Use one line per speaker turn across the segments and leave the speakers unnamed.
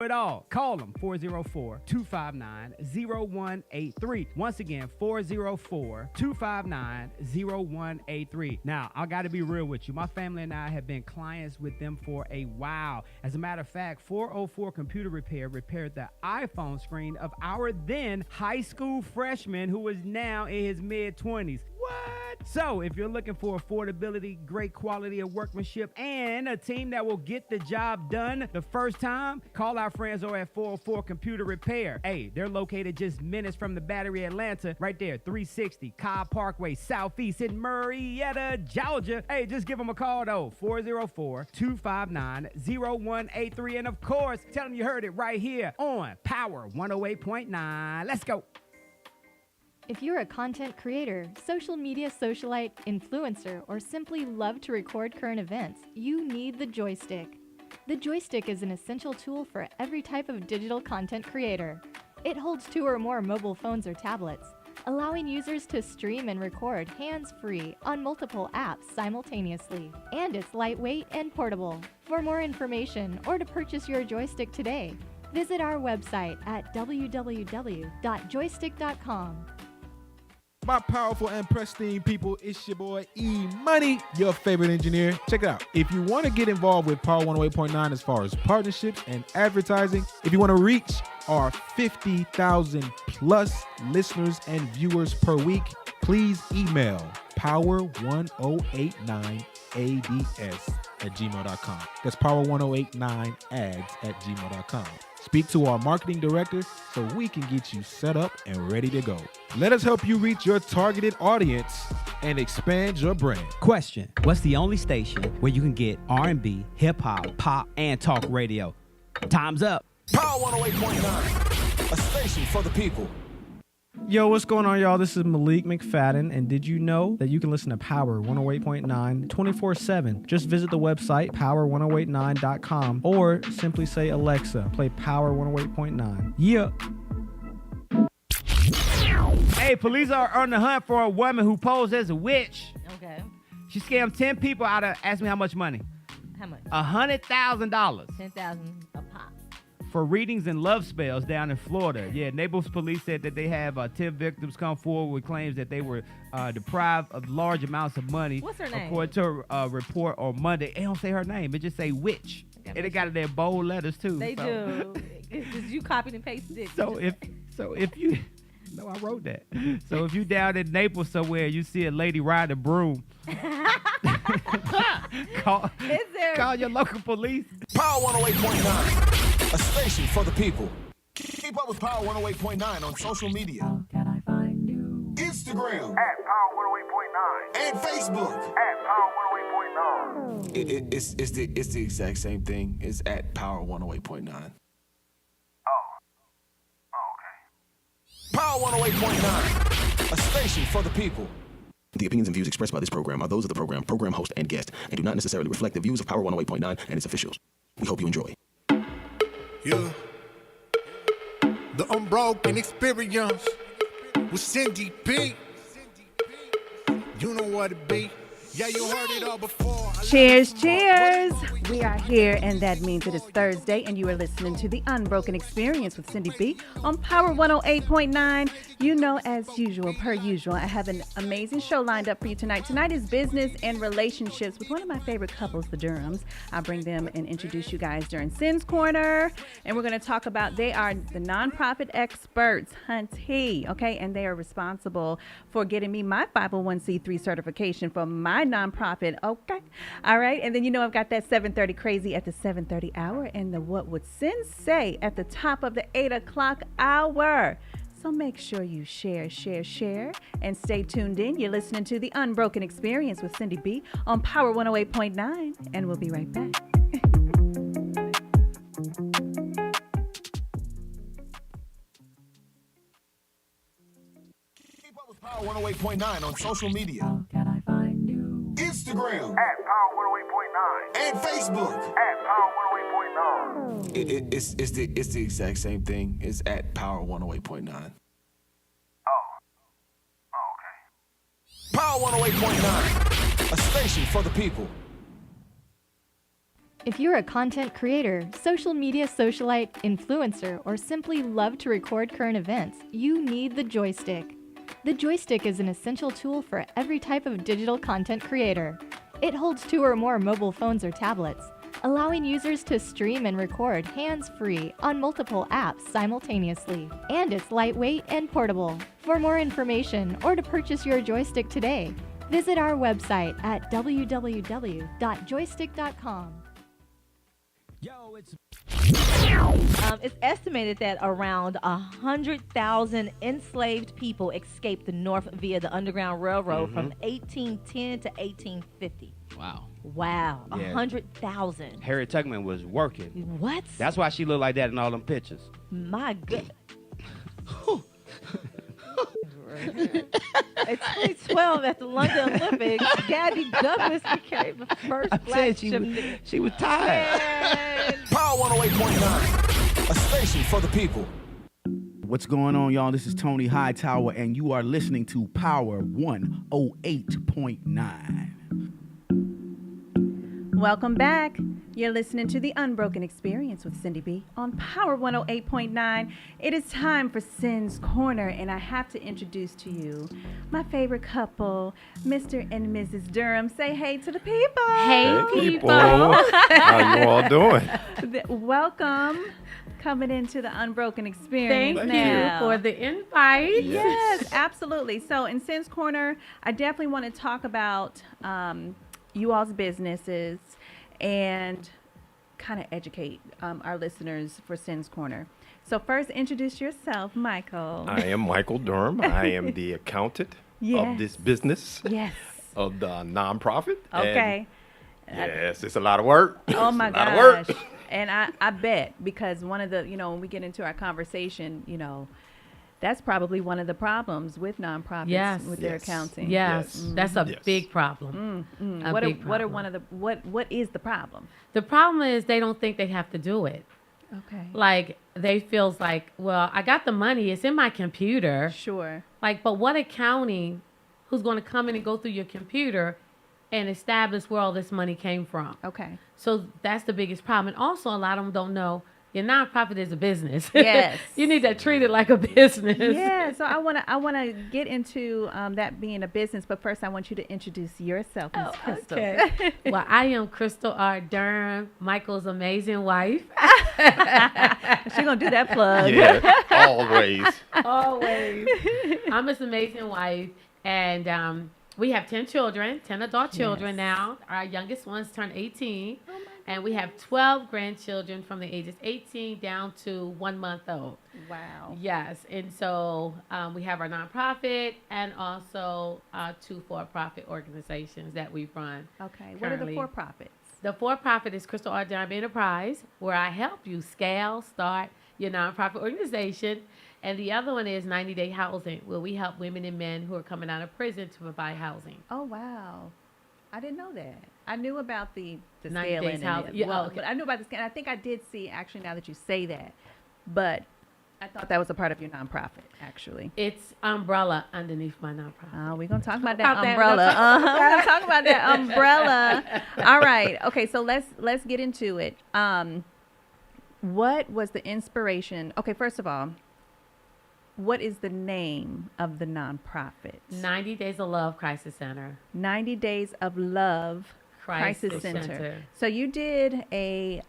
It all. Call them 404-259-0183. Once again, 404-259-0183. Now, I got to be real with you. My family and I have been clients with them for a while. As a matter of fact, 404 Computer Repair repaired the iPhone screen of our then high school freshman who is now in his mid-20s. What? So, if you're looking for affordability, great quality of workmanship, and a team that will get the job done the first time, call our friends over at 404 Computer Repair. Hey, they're located just minutes from the Battery, Atlanta, right there, 360 Cobb Parkway, Southeast in Marietta, Georgia. Hey, just give them a call, though, 404-259-0183. And, of course, tell them you heard it right here on Power 108.9. Let's go.
If you're a content creator, social media socialite, influencer, or simply love to record current events, you need the joystick. The joystick is an essential tool for every type of digital content creator. It holds 2 or more mobile phones or tablets, allowing users to stream and record hands-free on multiple apps simultaneously. And it's lightweight and portable. For more information or to purchase your joystick today, visit our website at www.joystick.com.
My powerful and pristine people, it's your boy E-Money, your favorite engineer. Check it out. If you want to get involved with Power 108.9 as far as partnerships and advertising, if you want to reach our 50,000 plus listeners and viewers per week, please email power1089ads@gmail.com. That's power1089ads@gmail.com. Speak to our marketing director so we can get you set up and ready to go. Let us help you reach your targeted audience and expand your brand.
Question: what's the only station where you can get R&B, hip-hop, pop, and talk radio? Time's up.
Power 108.9, a station for the people.
Yo, what's going on, y'all? This is Malik McFadden, and did you know that you can listen to Power 108.9 24/7? Just visit the website, power1089.com, or simply say, Alexa, play Power 108.9. Yeah.
Hey, police are on the hunt for a woman who posed as a witch.
Okay.
She scammed 10 people out of, ask me how much money?
How much?
$100,000.
10,000 a pop.
For readings and love spells down in Florida. Yeah, Naples police said that they have 10 victims come forward with claims that they were deprived of large amounts of money.
What's her name?
According to a report on Monday. It don't say her name. It just say witch. And it got it in bold letters, too.
They do. Because you copied and pasted it.
So if you... No, I wrote that. So if you down in Naples somewhere, you see a lady riding a broom, call your local police.
Power 108.9, a station for the people. Keep up with Power 108.9 on social media.
Can I find you?
Instagram
At Power 108.9.
and Facebook.
At Power 108.9.
It's the exact same thing. It's at Power 108.9. Power 108.9, a station for the people.
The opinions and views expressed by this program are those of the program host, and guest, and do not necessarily reflect the views of Power 108.9 and its officials. We hope you enjoy.
Yeah. The Unbroken Experience with Syndy B. You know what it be. Yeah, you heard it all before.
Cheers, cheers. We are here, and that means it is Thursday, and you are listening to The Unbroken Experience with Syndy B on Power 108.9. You know, as usual, per usual, I have an amazing show lined up for you tonight. Tonight is business and relationships with one of my favorite couples, the Durhams. I'll bring them and introduce you guys during Sin's Corner, and we're going to talk about, they are the nonprofit experts, Hunty, okay, and they are responsible for getting me my 501c3 certification for my nonprofit, okay, all right, and then you know I've got that 7:30 crazy at the 7:30 hour, and the What Would Sin Say at the top of the 8 o'clock hour. So make sure you share, and stay tuned in. You're listening to The Unbroken Experience with Syndy B on Power 108.9, and we'll be right back.
Keep up with Power 108.9 on social media.
Can I find you?
Instagram
At Power 108.9.
and Facebook.
At Power 108.9.
It's the exact same thing. It's at Power 108.9.
Okay.
Power 108.9, a station for the people.
If you're a content creator, social media socialite, influencer, or simply love to record current events, you need the joystick. The joystick is an essential tool for every type of digital content creator. It holds 2 or more mobile phones or tablets, allowing users to stream and record hands-free on multiple apps simultaneously. And it's lightweight and portable. For more information or to purchase your joystick today, visit our website at www.joystick.com.
Yo, it's
It's estimated that around 100,000 enslaved people escaped the North via the Underground Railroad from 1810 to 1850.
Wow.
Wow,
Yeah.
100,000.
Harriet Tubman was working.
What?
That's why she looked like that in all them pictures.
My good. In 2012, at the London Olympics, Gabby Douglas became the first black gymnast.
She was tired.
Power 108.9, a station for the people.
What's going on, y'all? This is Tony Hightower, and you are listening to Power 108.9.
Welcome back. You're listening to the Unbroken Experience with Syndy B on Power 108.9. It is time for Sin's Corner, and I have to introduce to you my favorite couple, Mr. and Mrs. Durham. Say hey to the people.
Hey, people. How you all doing?
Welcome. Coming into the Unbroken Experience.
Thank
now.
you
for the invite.
Yes, absolutely. So in Sin's Corner, I definitely want to talk about you all's businesses and kind of educate our listeners for Sin's Corner. So first, introduce yourself, Michael.
I am Michael Durham. I am the accountant of this business.
Yes.
Of the nonprofit.
Okay.
And yes, it's a lot of work.
Oh my
gosh.
gosh.
A lot of work.
And I bet, because one of the, when we get into our conversation, that's probably one of the problems with nonprofits with their accounting.
Yes, that's a big problem.
What are one of the what is the problem?
The problem is they don't think they have to do it.
Okay.
Like they feels like, well, I got the money, it's in my computer.
Sure.
Like, but what accounting who's going to come in and go through your computer and establish where all this money came from?
Okay.
So that's the biggest problem. And also a lot of them don't know your nonprofit is a business.
Yes.
You need to treat it like a business.
Yeah. So I wanna get into that being a business, but first I want you to introduce yourself, Ms. Crystal.
Okay. Well, I am Crystal R. Durham, Michael's amazing wife.
She gonna do that plug.
Yeah, always.
Always. I'm his amazing wife, and we have 10 children, 10 adult children now. Our youngest one's turned 18. And we have 12 grandchildren from the ages 18 down to 1 month old.
Wow.
Yes. And so we have our nonprofit and also 2 for-profit organizations that we run.
Okay.
Currently.
What are the for-profits?
The for-profit is Crystal R. Durham Enterprise, where I help you start your nonprofit organization. And the other one is 90-Day Housing, where we help women and men who are coming out of prison to provide housing.
Oh, wow. I didn't know that. I knew about the
90
scaling.
days housing.
And
Yeah,
well,
okay.
but I knew about the scale. I think I did see, actually, now that you say that. But I thought that was a part of your nonprofit, actually.
It's umbrella underneath my nonprofit.
We're going to talk about that umbrella. We're going to talk about that umbrella. All right. Okay, so let's get into it. What was the inspiration? Okay, first of all, what is the name of the nonprofit?
90 Days of Love Crisis Center.
90 Days of Love Crisis Center. So you did a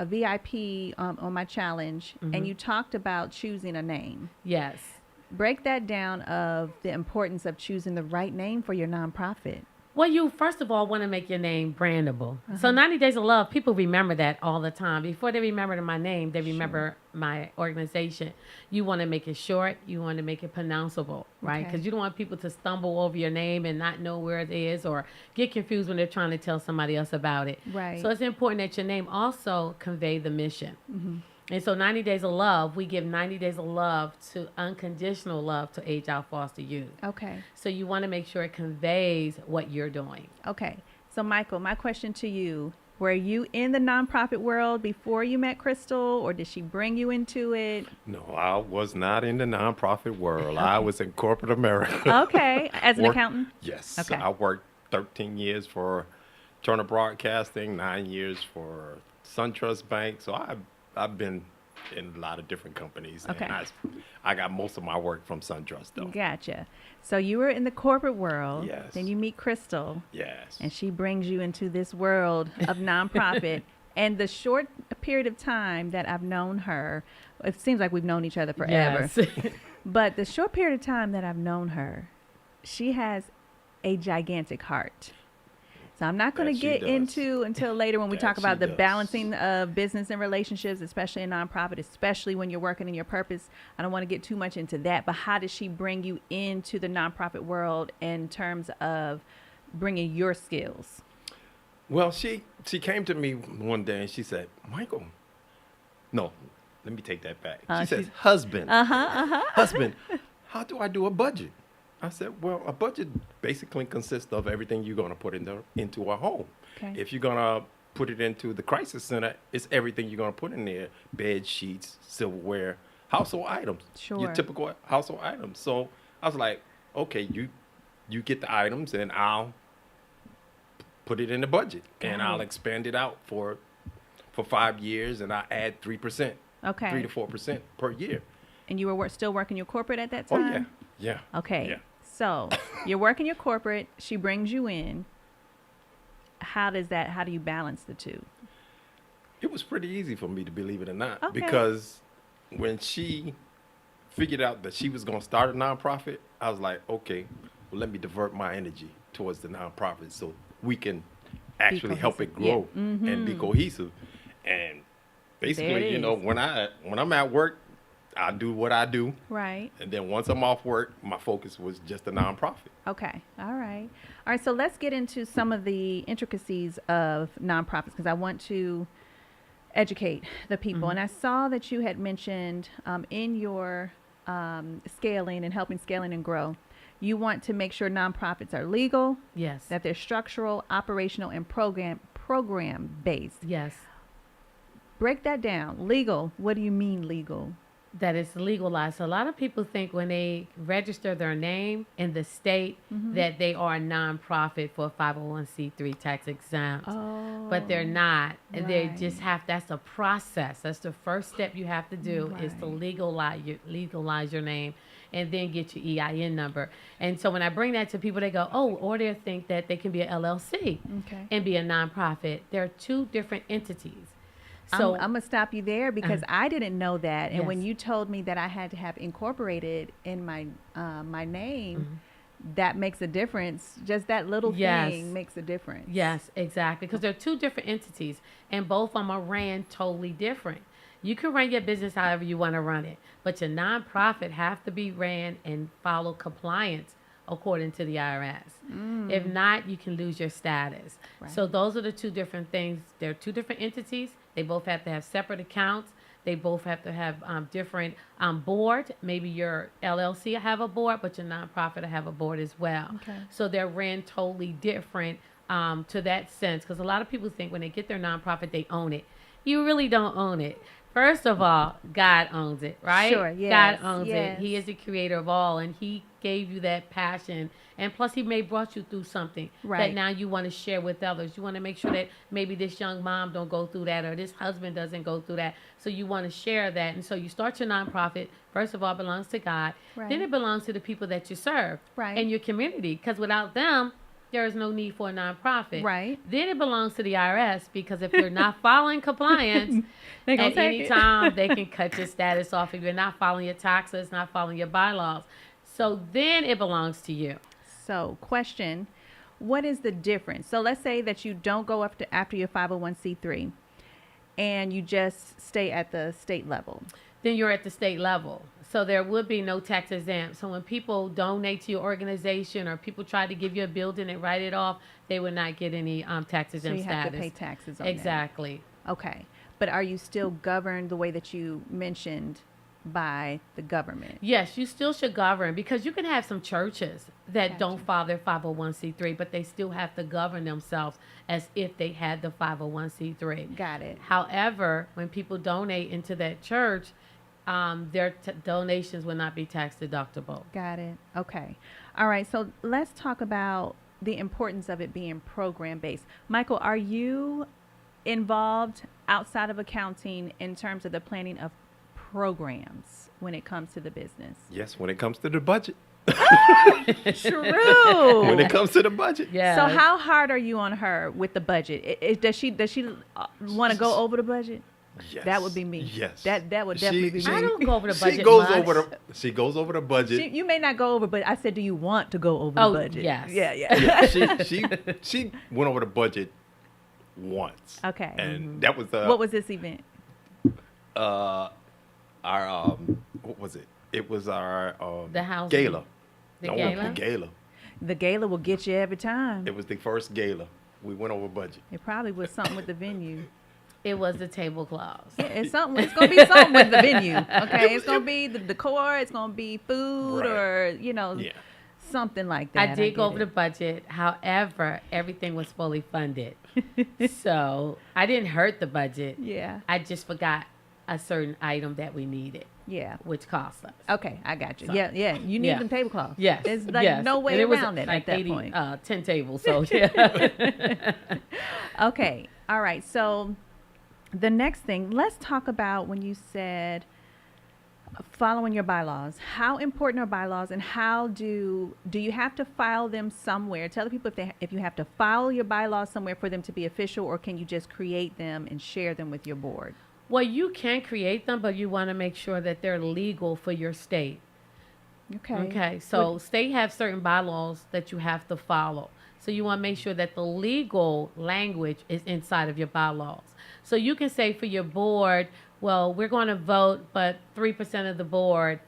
VIP on my challenge, and you talked about choosing a name.
Yes.
Break that down of the importance of choosing the right name for your nonprofit.
Well, you first of all want to make your name brandable. So 90 Days of Love, people remember that all the time. Before they remember my name, they remember my organization. You want to make it short. You want to make it pronounceable, right? Because you don't want people to stumble over your name and not know where it is or get confused when they're trying to tell somebody else about it.
Right.
So it's important that your name also convey the mission. And so 90 Days of Love, we give 90 days of love to unconditional love to age-out foster youth.
Okay.
So you want to make sure it conveys what you're doing.
Okay. So, Michael, my question to you, were you in the nonprofit world before you met Crystal, or did she bring you into it?
No, I was not in the nonprofit world. I was in corporate America.
Okay. As an accountant?
Yes.
Okay.
I worked 13 years for Turner Broadcasting, 9 years for SunTrust Bank. So I've been in a lot of different companies.
Okay.
And I got most of my work from SunTrust, though.
Gotcha. So you were in the corporate world.
Yes.
Then you meet Crystal.
Yes.
And she brings you into this world of nonprofit. And the short period of time that I've known her, it seems like we've known each other forever.
Yes.
But the short period of time that I've known her, she has a gigantic heart. So I'm not going to
That she
get
does.
into until later when we
That
talk about
she
the
does.
balancing of business and relationships, especially in nonprofit, especially when you're working in your purpose. I don't want to get too much into that, but how does she bring you into the nonprofit world in terms of bringing your skills?
Well, she came to me one day and she said, Michael, no, let me take that back. She says, husband, husband, how do I do a budget? I said, well, a budget basically consists of everything you're going to put into a home.
Okay.
If you're going to put it into the crisis center, it's everything you're going to put in there: bed sheets, silverware, household items,
Sure.
your typical household items. So I was like, okay, you get the items and I'll put it in the budget and I'll expand it out for 5 years and I add 3%,
Okay.
3 to 4% per year.
And you were still working your corporate at that
Oh
time?
yeah.
Okay.
Yeah.
So you're working your corporate. She brings you in. How do you balance the two?
It was pretty easy for me, to believe it or not,
Okay.
because when she figured out that she was going to start a nonprofit, I was like, okay, well, let me divert my energy towards the nonprofit so we can actually help it grow and be cohesive. And basically, you know, when I'm at work, I do what I do.
Right.
And then once I'm off work, my focus was just the nonprofit.
Okay. All right. All right. So let's get into some of the intricacies of nonprofits because I want to educate the people. And I saw that you had mentioned in your scaling and helping scaling and grow, you want to make sure nonprofits are legal.
Yes.
That they're structural, operational, and program based.
Yes.
Break that down. Legal. What do you mean legal?
That it's legalized. So a lot of people think when they register their name in the state that they are a nonprofit for 501c3 tax exempt. But they're not. They just that's a process. That's the first step you have to do is to legalize your name and then get your EIN number. And so when I bring that to people, they go, oh, or they think that they can be an LLC and be a nonprofit. There are two different entities. So
I'm going to stop you there because I didn't know that. And when
Yes.
you told me that I had to have incorporated in my my name, that makes a difference. Just that little thing makes a difference.
Yes, exactly. Because they're two different entities and both of them are ran totally different. You can run your business however you want to run it, but your nonprofit have to be ran and follow compliance according to the IRS. If not, you can lose your status. So those are the two different things. They're two different entities. They both have to have separate accounts. They both have to have different board. Maybe your LLC will have a board, but your nonprofit will have a board as well.
Okay.
So they're ran totally different to that sense. Because a lot of people think when they get their nonprofit, they own it. You really don't own it. First of all, God owns it, right?
Sure, yes,
God owns it. He is the creator of all, and he gave you that passion. And plus, he may brought you through something that now you want to share with others. You want to make sure that maybe this young mom don't go through that or this husband doesn't go through that. So you want to share that. And so you start your nonprofit. First of all, it belongs to God. Then it belongs to the people that you serve and your community. Because without them, there is no need for a nonprofit. Then it belongs to the IRS because if you're not following compliance, at any time they can cut your status off if you're not following your taxes, not following your bylaws. So then it belongs to you.
So question, what is the difference? So let's say that you don't go after your 501c3 and you just stay at the state level.
Then you're at the state level. So there would be no tax exempt. So when people donate to your organization or people try to give you a building and write it off, they would not get any tax exempt
status. So you have to pay taxes on
Exactly.
that. Okay. But are you still governed the way that you mentioned by the government?
Yes, you still should govern because you can have some churches that don't file their 501c3, but they still have to govern themselves as if they had the 501c3.
Got it.
However, when people donate into that church, their donations will not be tax deductible.
Got it. Okay. All right. So let's talk about the importance of it being program based. Michael, are you involved outside of accounting in terms of the planning of programs when it comes to the business?
Yes, when it comes to the budget.
True.
When it comes to the budget.
Yeah.
So how hard are you on her with the budget? Does she want to go over the budget?
Yes.
That would be me.
Yes.
That would definitely be me.
I don't go over the budget
She goes
much.
she goes over the budget.
You may not go over, but I said, do you want to go over
Oh,
the budget?
yes.
Yeah.
Yeah, she went over the budget once.
Okay.
And that was
what was this event?
our what was it? It was our
The house
gala.
The
No,
gala?
the gala.
The gala will get you every time.
It was the first gala. We went over budget.
It probably was something with the venue.
It was the tablecloths.
Yeah, it's something. It's gonna be something with the venue. Okay, it's gonna be the decor. It's gonna be food, or something like that.
I did go
get
over the budget. However, everything was fully funded. So I didn't hurt the budget.
Yeah.
I just forgot a certain item that we needed.
Yeah.
Which cost us.
Okay, I got you.
So,
yeah. You need
yeah.
them tablecloths.
Yes.
There's like
yes.
no way
And it was
around it
like
at that
80,
point.
10 tables. So yeah.
Okay. All right. So the next thing, let's talk about when you said following your bylaws. How important are bylaws, and how do you have to file them somewhere? Tell the people if you have to file your bylaws somewhere for them to be official, or can you just create them and share them with your board?
Well, you can create them, but you want to make sure that they're legal for your state.
Okay.
Okay. So state have certain bylaws that you have to follow. So you want to make sure that the legal language is inside of your bylaws. So you can say for your board, well, we're going to vote, but 3% of the board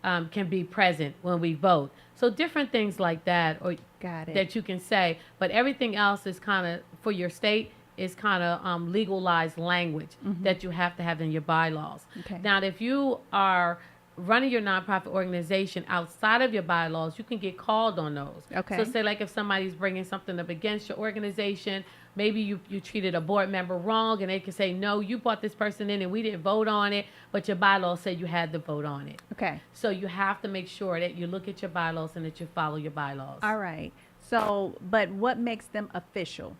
can be present when we vote. So different things like that, or
Got it.
that you can say, but everything else is kind of for your state is kind of legalized language that you have to have in your bylaws.
Okay.
Now, if you are running your nonprofit organization outside of your bylaws, you can get called on those.
Okay.
So say like if somebody's bringing something up against your organization, maybe you treated a board member wrong, and they can say, no, you brought this person in and we didn't vote on it, but your bylaws said you had to vote on it.
Okay.
So you have to make sure that you look at your bylaws and that you follow your bylaws.
All right. So, but what makes them official?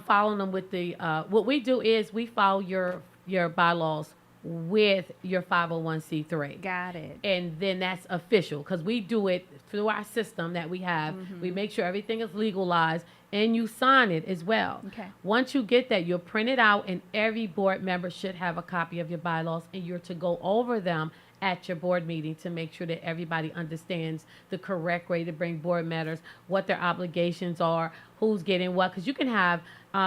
Following them with the, what we do is we follow your bylaws with your 501c3.
Got it.
And then that's official because we do it through our system that we have. We make sure everything is legalized and you sign it as well.
Okay.
Once you get that, you'll print it out, and every board member should have a copy of your bylaws, and you're to go over them at your board meeting to make sure that everybody understands the correct way to bring board matters, what their obligations are, who's getting what. Because you can have,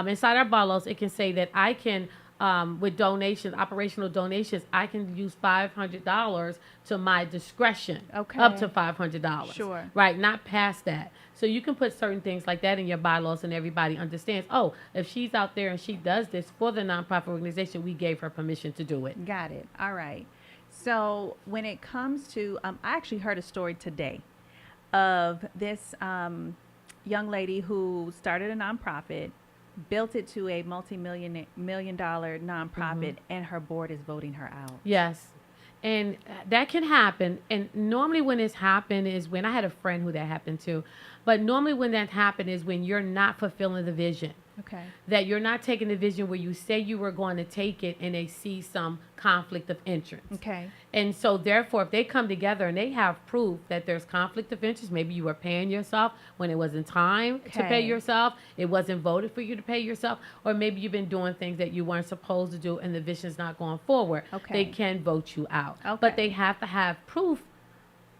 inside our bylaws, it can say that I can, with donations, operational donations, I can use $500 to my discretion.
Okay.
Up to $500.
Sure.
Right, not past that. So you can put certain things like that in your bylaws, and everybody understands, oh, if she's out there and she does this for the nonprofit organization, we gave her permission to do it.
Got it. All right. So when it comes to, I actually heard a story today of this young lady who started a nonprofit, built it to a multi-million dollar nonprofit, and her board is voting her out.
Yes. And that can happen. And normally when it's happened is when I had a friend who that happened to. But normally when that happened is when you're not fulfilling the vision.
Okay.
That you're not taking the vision where you say you were going to take it and they see some conflict of interest.
Okay.
And so therefore, if they come together and they have proof that there's conflict of interest, maybe you were paying yourself when it wasn't time to pay
Okay.
yourself, it wasn't voted for you to pay yourself, or maybe you've been doing things that you weren't supposed to do and the vision's not going forward.
Okay.
They can vote you out.
Okay.
But they have to have proof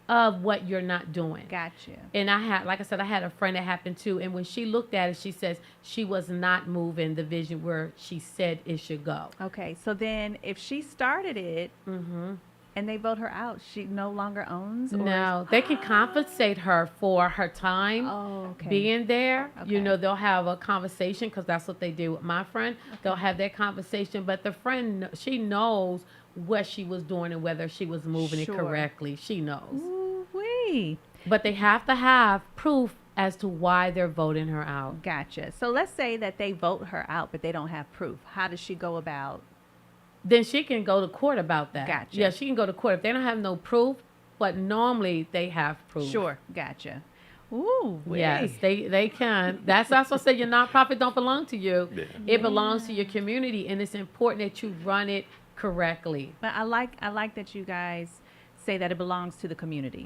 of what you're not doing.
Gotcha.
And I had, like I said, I had a friend that happened too. And when she looked at it, she says she was not moving the vision where she said it should go.
Okay. So then if she started it and they vote her out, she no longer owns? Or
No, they can compensate her for her time being there. You know, they'll have a conversation because that's what they did with my friend. They'll have that conversation, but the friend, she knows what she was doing and whether she was moving it
Sure.
correctly. She knows.
Ooh-wee.
But they have to have proof as to why they're voting her out.
Gotcha. So let's say that they vote her out, but they don't have proof. How does she go about?
Then she can go to court about that.
Gotcha.
Yeah, she can go to court if they don't have no proof, but normally they have proof.
Sure. Gotcha. Ooh,
yes, they can. That's also say your nonprofit don't belong to you.
Yeah.
It belongs to your community, and it's important that you run it correctly.
But I like that you guys say that it belongs to the community.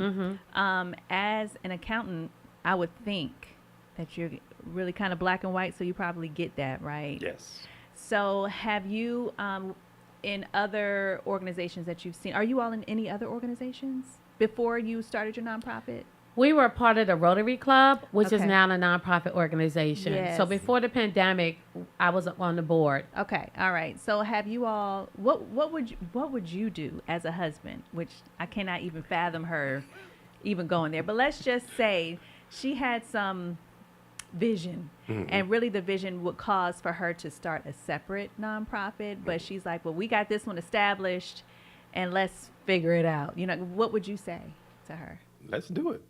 As an accountant, I would think that you're really kind of black and white, so you probably get that, right?
Yes.
So have you, in other organizations that you've seen, are you all in any other organizations before you started your nonprofit?
We were a part of the Rotary Club, which is
Okay.
now a nonprofit organization.
Yes.
So before the pandemic, I was on the board.
Okay, all right. So have you all? What would you do as a husband? Which I cannot even fathom her even going there. But let's just say she had some vision, and really the vision would cause for her to start a separate nonprofit. But she's like, well, we got this one established, and let's figure it out. You know, what would you say to her?
Let's do it.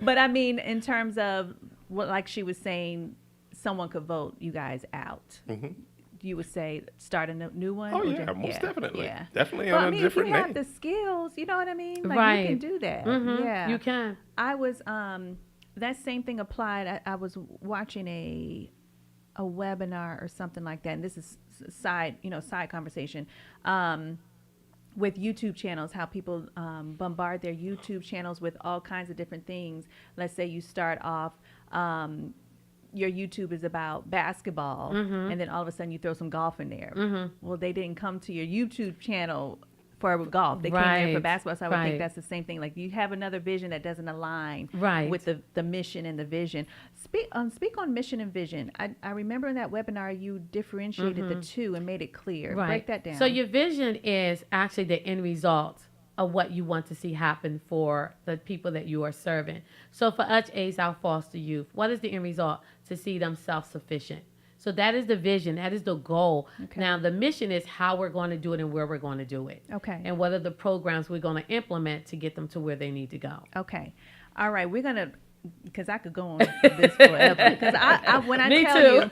But I mean, in terms of what, like she was saying, someone could vote you guys out. You would say start a new one?
Oh,
Or
yeah, most definitely.
Yeah.
Definitely
Well,
on
I
a
mean,
different
if you
name.
have the skills, you know what I mean? Like,
Right.
you can do that. Yeah.
You can.
I was, that same thing applied. I was watching a webinar or something like that. And this is side conversation. With YouTube channels, how people bombard their YouTube channels with all kinds of different things. Let's say you start off, your YouTube is about basketball, and then all of a sudden you throw some golf in there. Well, they didn't come to your YouTube channel for golf. They came there for
Right.
basketball. So I would think
Right.
that's the same thing. Like you have another vision that doesn't align
Right.
with the mission and the vision. Speak on mission and vision. I remember in that webinar you differentiated the two and made it clear.
Right.
Break that down.
So your vision is actually the end result of what you want to see happen for the people that you are serving. So for us, AIDS, our foster youth, what is the end result? To see them self-sufficient. So that is the vision. That is the goal.
Okay.
Now, the mission is how we're going to do it and where we're going to do it.
Okay.
And what are the programs we're going to implement to get them to where they need to go.
Okay. All right. We're going to, because I could go on this forever. Because
Me too.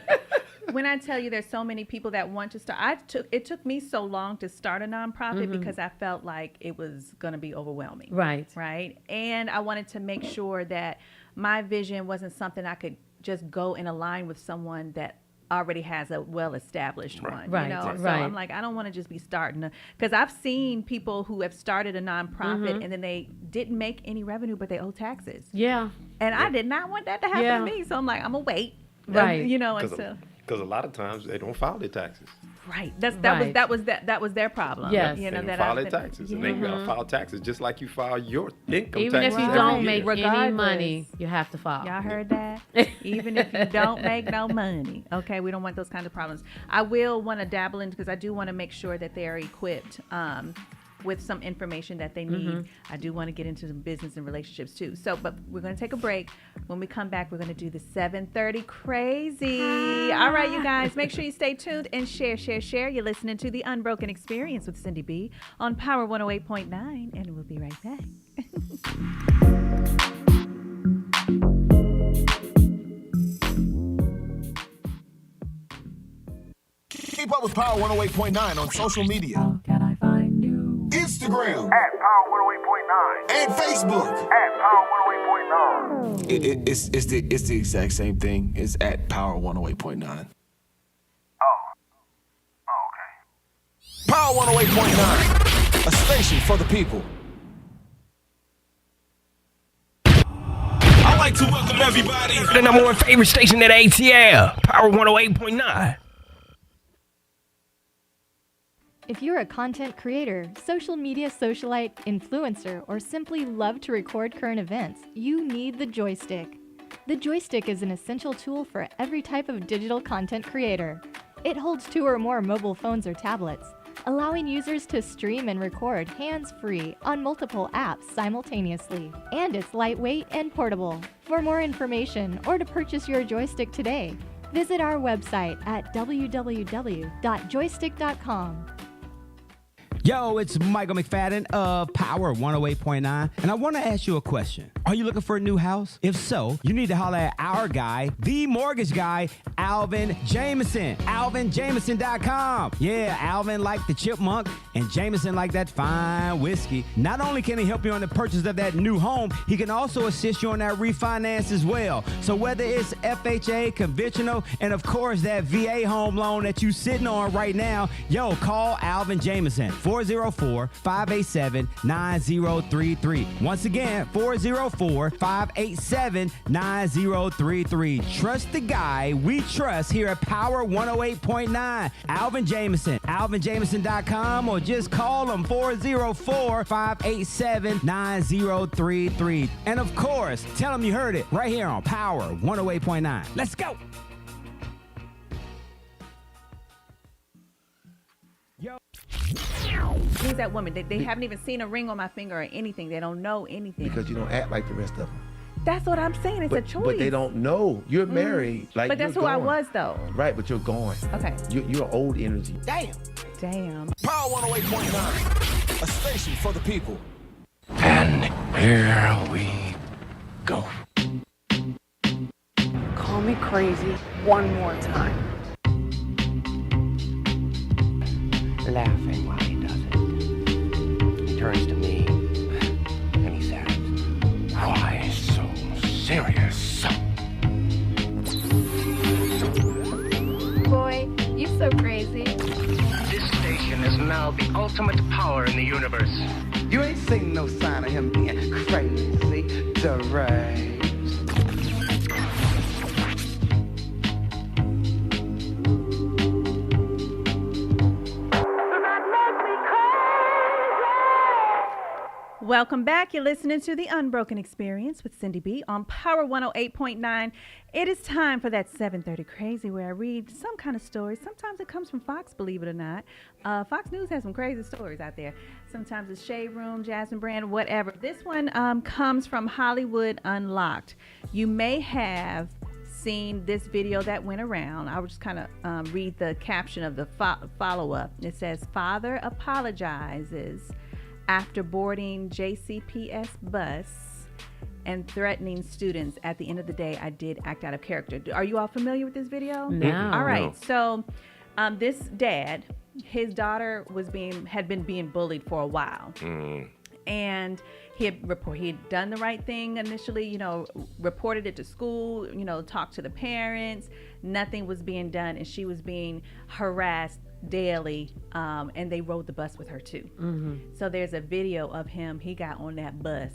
When I tell you there's so many people that want to start, it took me so long to start a nonprofit because I felt like it was going to be overwhelming.
Right.
Right. And I wanted to make sure that my vision wasn't something I could just go and align with someone that already has a well-established one.
Right,
You know? So
right.
I'm like, I don't want to just be starting because I've seen people who have started a nonprofit and then they didn't make any revenue, but they owe taxes.
Yeah.
And I did not want that to happen
Yeah.
to me. So I'm like, I'm going to wait.
Right.
You know, until.
Because a lot of times they don't file their taxes.
Right. That
Right.
was their problem.
Yes.
You know,
They don't
that
file
I-
their taxes. And they
Yeah.
file taxes just like you file your income
Even if
taxes
you
every
don't
year.
make any
Regardless.
money, you have to file.
Y'all heard that? Even if you don't make no money. Okay, we don't want those kind of problems. I will want to dabble in because I do want to make sure that they are equipped with some information that they need. I do want to get into some business and relationships too. So, but we're going to take a break. When we come back, we're going to do the 7:30 crazy. All right, you guys, make sure you stay tuned and share. You're listening to the Unbroken Experience with Syndy B on Power 108.9, and we'll be right back.
Keep up with Power 108.9 on social media.
Can I find you?
Instagram
At Power 108.9.
and Facebook.
At Power 108.9.
It's the exact same thing. It's at Power 108.9.
Okay.
Power 108.9, a station for the people.
I'd like to welcome everybody to the number one favorite station at ATL, Power 108.9.
If you're a content creator, social media socialite, influencer, or simply love to record current events, you need the joystick. The joystick is an essential tool for every type of digital content creator. It holds 2 or more mobile phones or tablets, allowing users to stream and record hands-free on multiple apps simultaneously. And it's lightweight and portable. For more information or to purchase your joystick today, visit our website at www.joystick.com.
Yo, it's Michael McFadden of Power 108.9, and I want to ask you a question. Are you looking for a new house? If so, you need to holler at our guy, the mortgage guy, Alvin Jameson. AlvinJameson.com. Yeah, Alvin like the chipmunk, and Jameson like that fine whiskey. Not only can he help you on the purchase of that new home, he can also assist you on that refinance as well. So whether it's FHA, conventional, and of course that VA home loan that you sitting on right now, yo, call Alvin Jameson, 404-587-9033. Once again, 404-587-9033. Trust the guy we trust here at Power 108.9. Alvin Jameson, AlvinJameson.com, or just call him 404-587-9033. And of course, tell him you heard it right here on Power 108.9. Let's go.
Who's that woman? They haven't even seen a ring on my finger or anything. They don't know anything.
Because you don't act like the rest of them.
That's what I'm saying. It's a choice.
But they don't know. You're married. Like,
but that's
you're
who I
going.
was, though.
Right, but you're going.
Okay.
You're old energy.
Damn.
Power 108.9, a station for the people.
And here we go.
Call me crazy one more time.
Laughing while he does it. He turns to me and he says, "Why so serious?"
Boy, you so crazy.
This station is now the ultimate power in the universe.
You ain't seen no sign of him being crazy, deranged.
Welcome back. You're listening to The Unbroken Experience with Syndy B on Power 108.9. It is time for that 7:30 Crazy, where I read some kind of story. Sometimes it comes from Fox, believe it or not. Fox News has some crazy stories out there. Sometimes it's Shade Room, Jasmine Brand, whatever. This one comes from Hollywood Unlocked. You may have seen this video that went around. I will just kind of read the caption of the follow-up. It says, "Father apologizes after boarding JCPS bus and threatening students. At the end of the day, I did act out of character." Are you all familiar with this video?
No.
All right. So this dad, his daughter had been being bullied for a while. And he had done the right thing initially, reported it to school, talked to the parents. Nothing was being done, and she was being harassed daily, and they rode the bus with her too. So there's a video of him. He got on that bus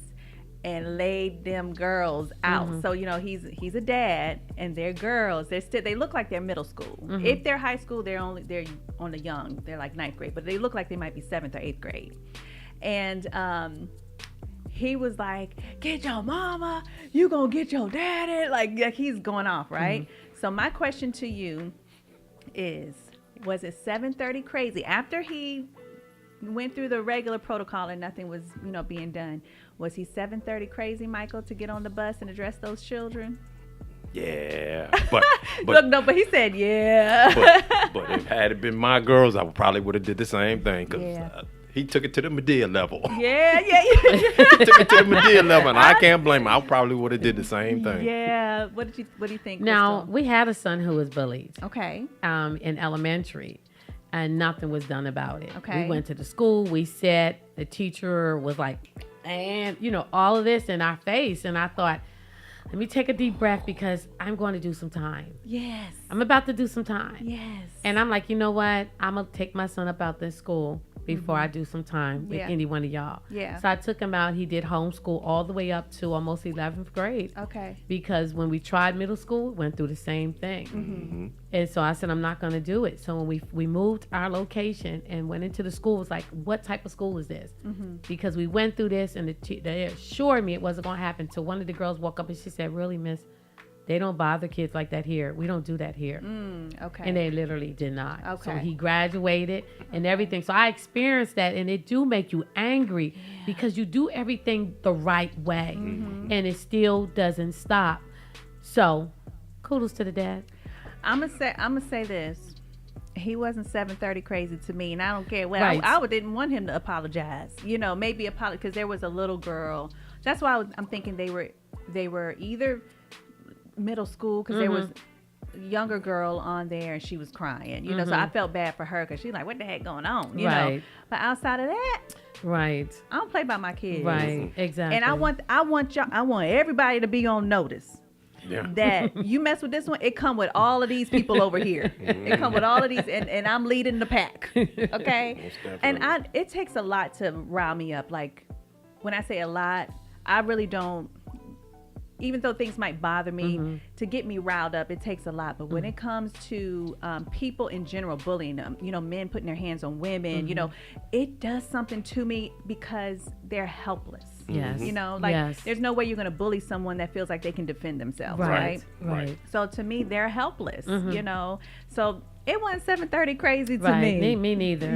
and laid them girls out. So he's a dad, and they're girls. They look like they're middle school. If they're high school, they're on the young. They're like 9th grade, but they look like they might be 7th or 8th grade. And he was like, "Get your mama, you gonna get your daddy," like he's going off, right? So my question to you is, was it 7:30 crazy after he went through the regular protocol and nothing was being done? Was he 7:30 crazy, Michael, to get on the bus and address those children?
Yeah, but
look, no, but he said yeah.
but if had it been my girls, I probably would have did the same thing, because he took it to the Medea level.
Yeah.
He took it to the Medea level, and I can't blame him. I probably would have did the same thing.
Yeah. What do you think,
Now,
Crystal?
we had a son who was bullied.
Okay.
In elementary, and nothing was done about it.
Okay.
We went to the school. We sat. The teacher was like, and all of this in our face, and I thought, let me take a deep breath, because I'm going to do some time.
Yes.
I'm about to do some time.
Yes.
And I'm like, you know what? I'm going to take my son up out this school before I do some time with any one of y'all.
Yeah.
So I took him out. He did homeschool all the way up to almost 11th grade.
Okay.
Because when we tried middle school, we went through the same thing. And so I said, I'm not going to do it. So when we moved our location and went into the school, it was like, what type of school is this? Because we went through this, and they assured me it wasn't going to happen. So one of the girls walked up and she said, "Really, miss? They don't bother kids like that here. We don't do that here."
Okay.
And they literally did not.
Okay.
So he graduated and everything. So I experienced that, and it do make you angry because you do everything the right way, and it still doesn't stop. So kudos to the dad.
I'm gonna say this. he wasn't 7:30 crazy to me, and I don't care. Well,
Right.
I didn't want him to apologize. Maybe apologize because there was a little girl. That's why I'm thinking they were either middle school because there was a younger girl on there and she was crying. So I felt bad for her because she's like, "What the heck going on?" You know. But outside of that,
right,
I don't play by my kids.
Right, exactly.
And I want everybody to be on notice. Yeah. That you mess with this one, it come with all of these people over here. It come with all of these, and I'm leading the pack. Okay, and it takes a lot to rile me up. Like when I say a lot, I really don't. Even though things might bother me, to get me riled up, it takes a lot. But when it comes to people in general bullying them, men putting their hands on women, it does something to me because they're helpless.
Yes.
There's no way you're going to bully someone that feels like they can defend themselves, right? So to me, they're helpless, So it wasn't 7:30 crazy to me.
Me neither.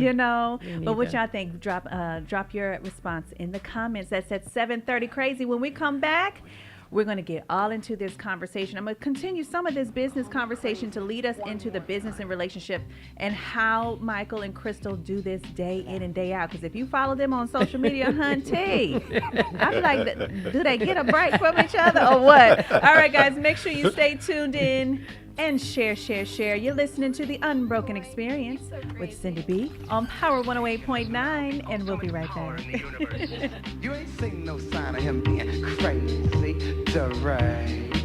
But what y'all think? Drop your response in the comments. That's at 7:30 crazy. When we come back, we're going to get all into this conversation. I'm going to continue some of this business conversation to lead us into the business and relationship and how Michael and Crystal do this day in and day out. Because if you follow them on social media, hunty, I be like, do they get a break from each other or what? All right, guys, make sure you stay tuned in and share. You're listening to The Unbroken Experience with Syndy B on Power 108.9, and we'll be right back.
You ain't seen no sign of him being crazy, deranged.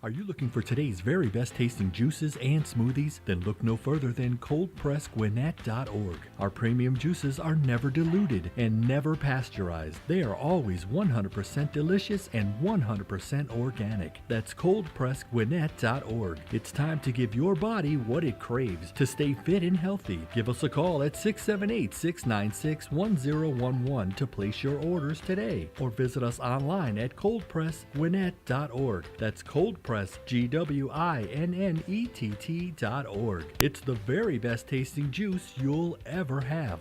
Are you looking for today's very best tasting juices and smoothies? Then look no further than coldpressgwinnett.org. Our premium juices are never diluted and never pasteurized. They are always 100% delicious and 100% organic. That's coldpressgwinnett.org. It's time to give your body what it craves to stay fit and healthy. Give us a call at 678-696-1011 to place your orders today, or visit us online at coldpressgwinnett.org. That's coldpressgwinnett.org. It's the very best tasting juice you'll ever have.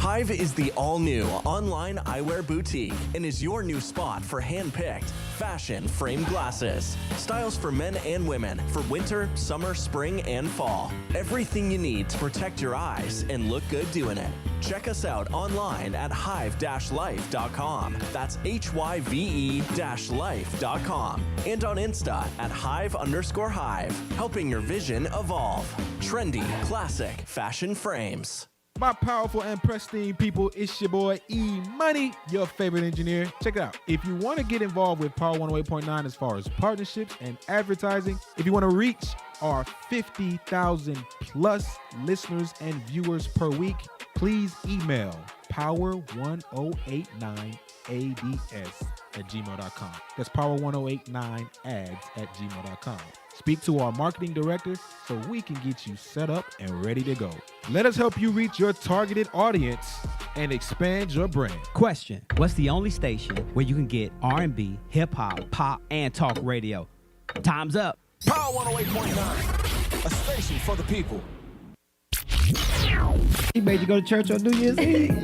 Hive is the all-new online eyewear boutique and is your new spot for hand-picked, fashion framed glasses. Styles for men and women for winter, summer, spring, and fall. Everything you need to protect your eyes and look good doing it. Check us out online at hive-life.com. That's HYVE-life.com. And on Insta at Hive_Hive, helping your vision evolve. Trendy, classic fashion frames.
My powerful and pristine people, it's your boy E-Money, your favorite engineer. Check it out. If you want to get involved with Power 108.9 as far as partnerships and advertising, if you want to reach our 50,000 plus listeners and viewers per week, please email power1089ads@gmail.com. That's power1089ads@gmail.com. Speak to our marketing director so we can get you set up and ready to go. Let us help you reach your targeted audience and expand your brand.
Question: what's the only station where you can get R&B, hip hop, pop, and talk radio? Time's up.
Power 108.9, a station for the people.
He made you go to church on New Year's Eve.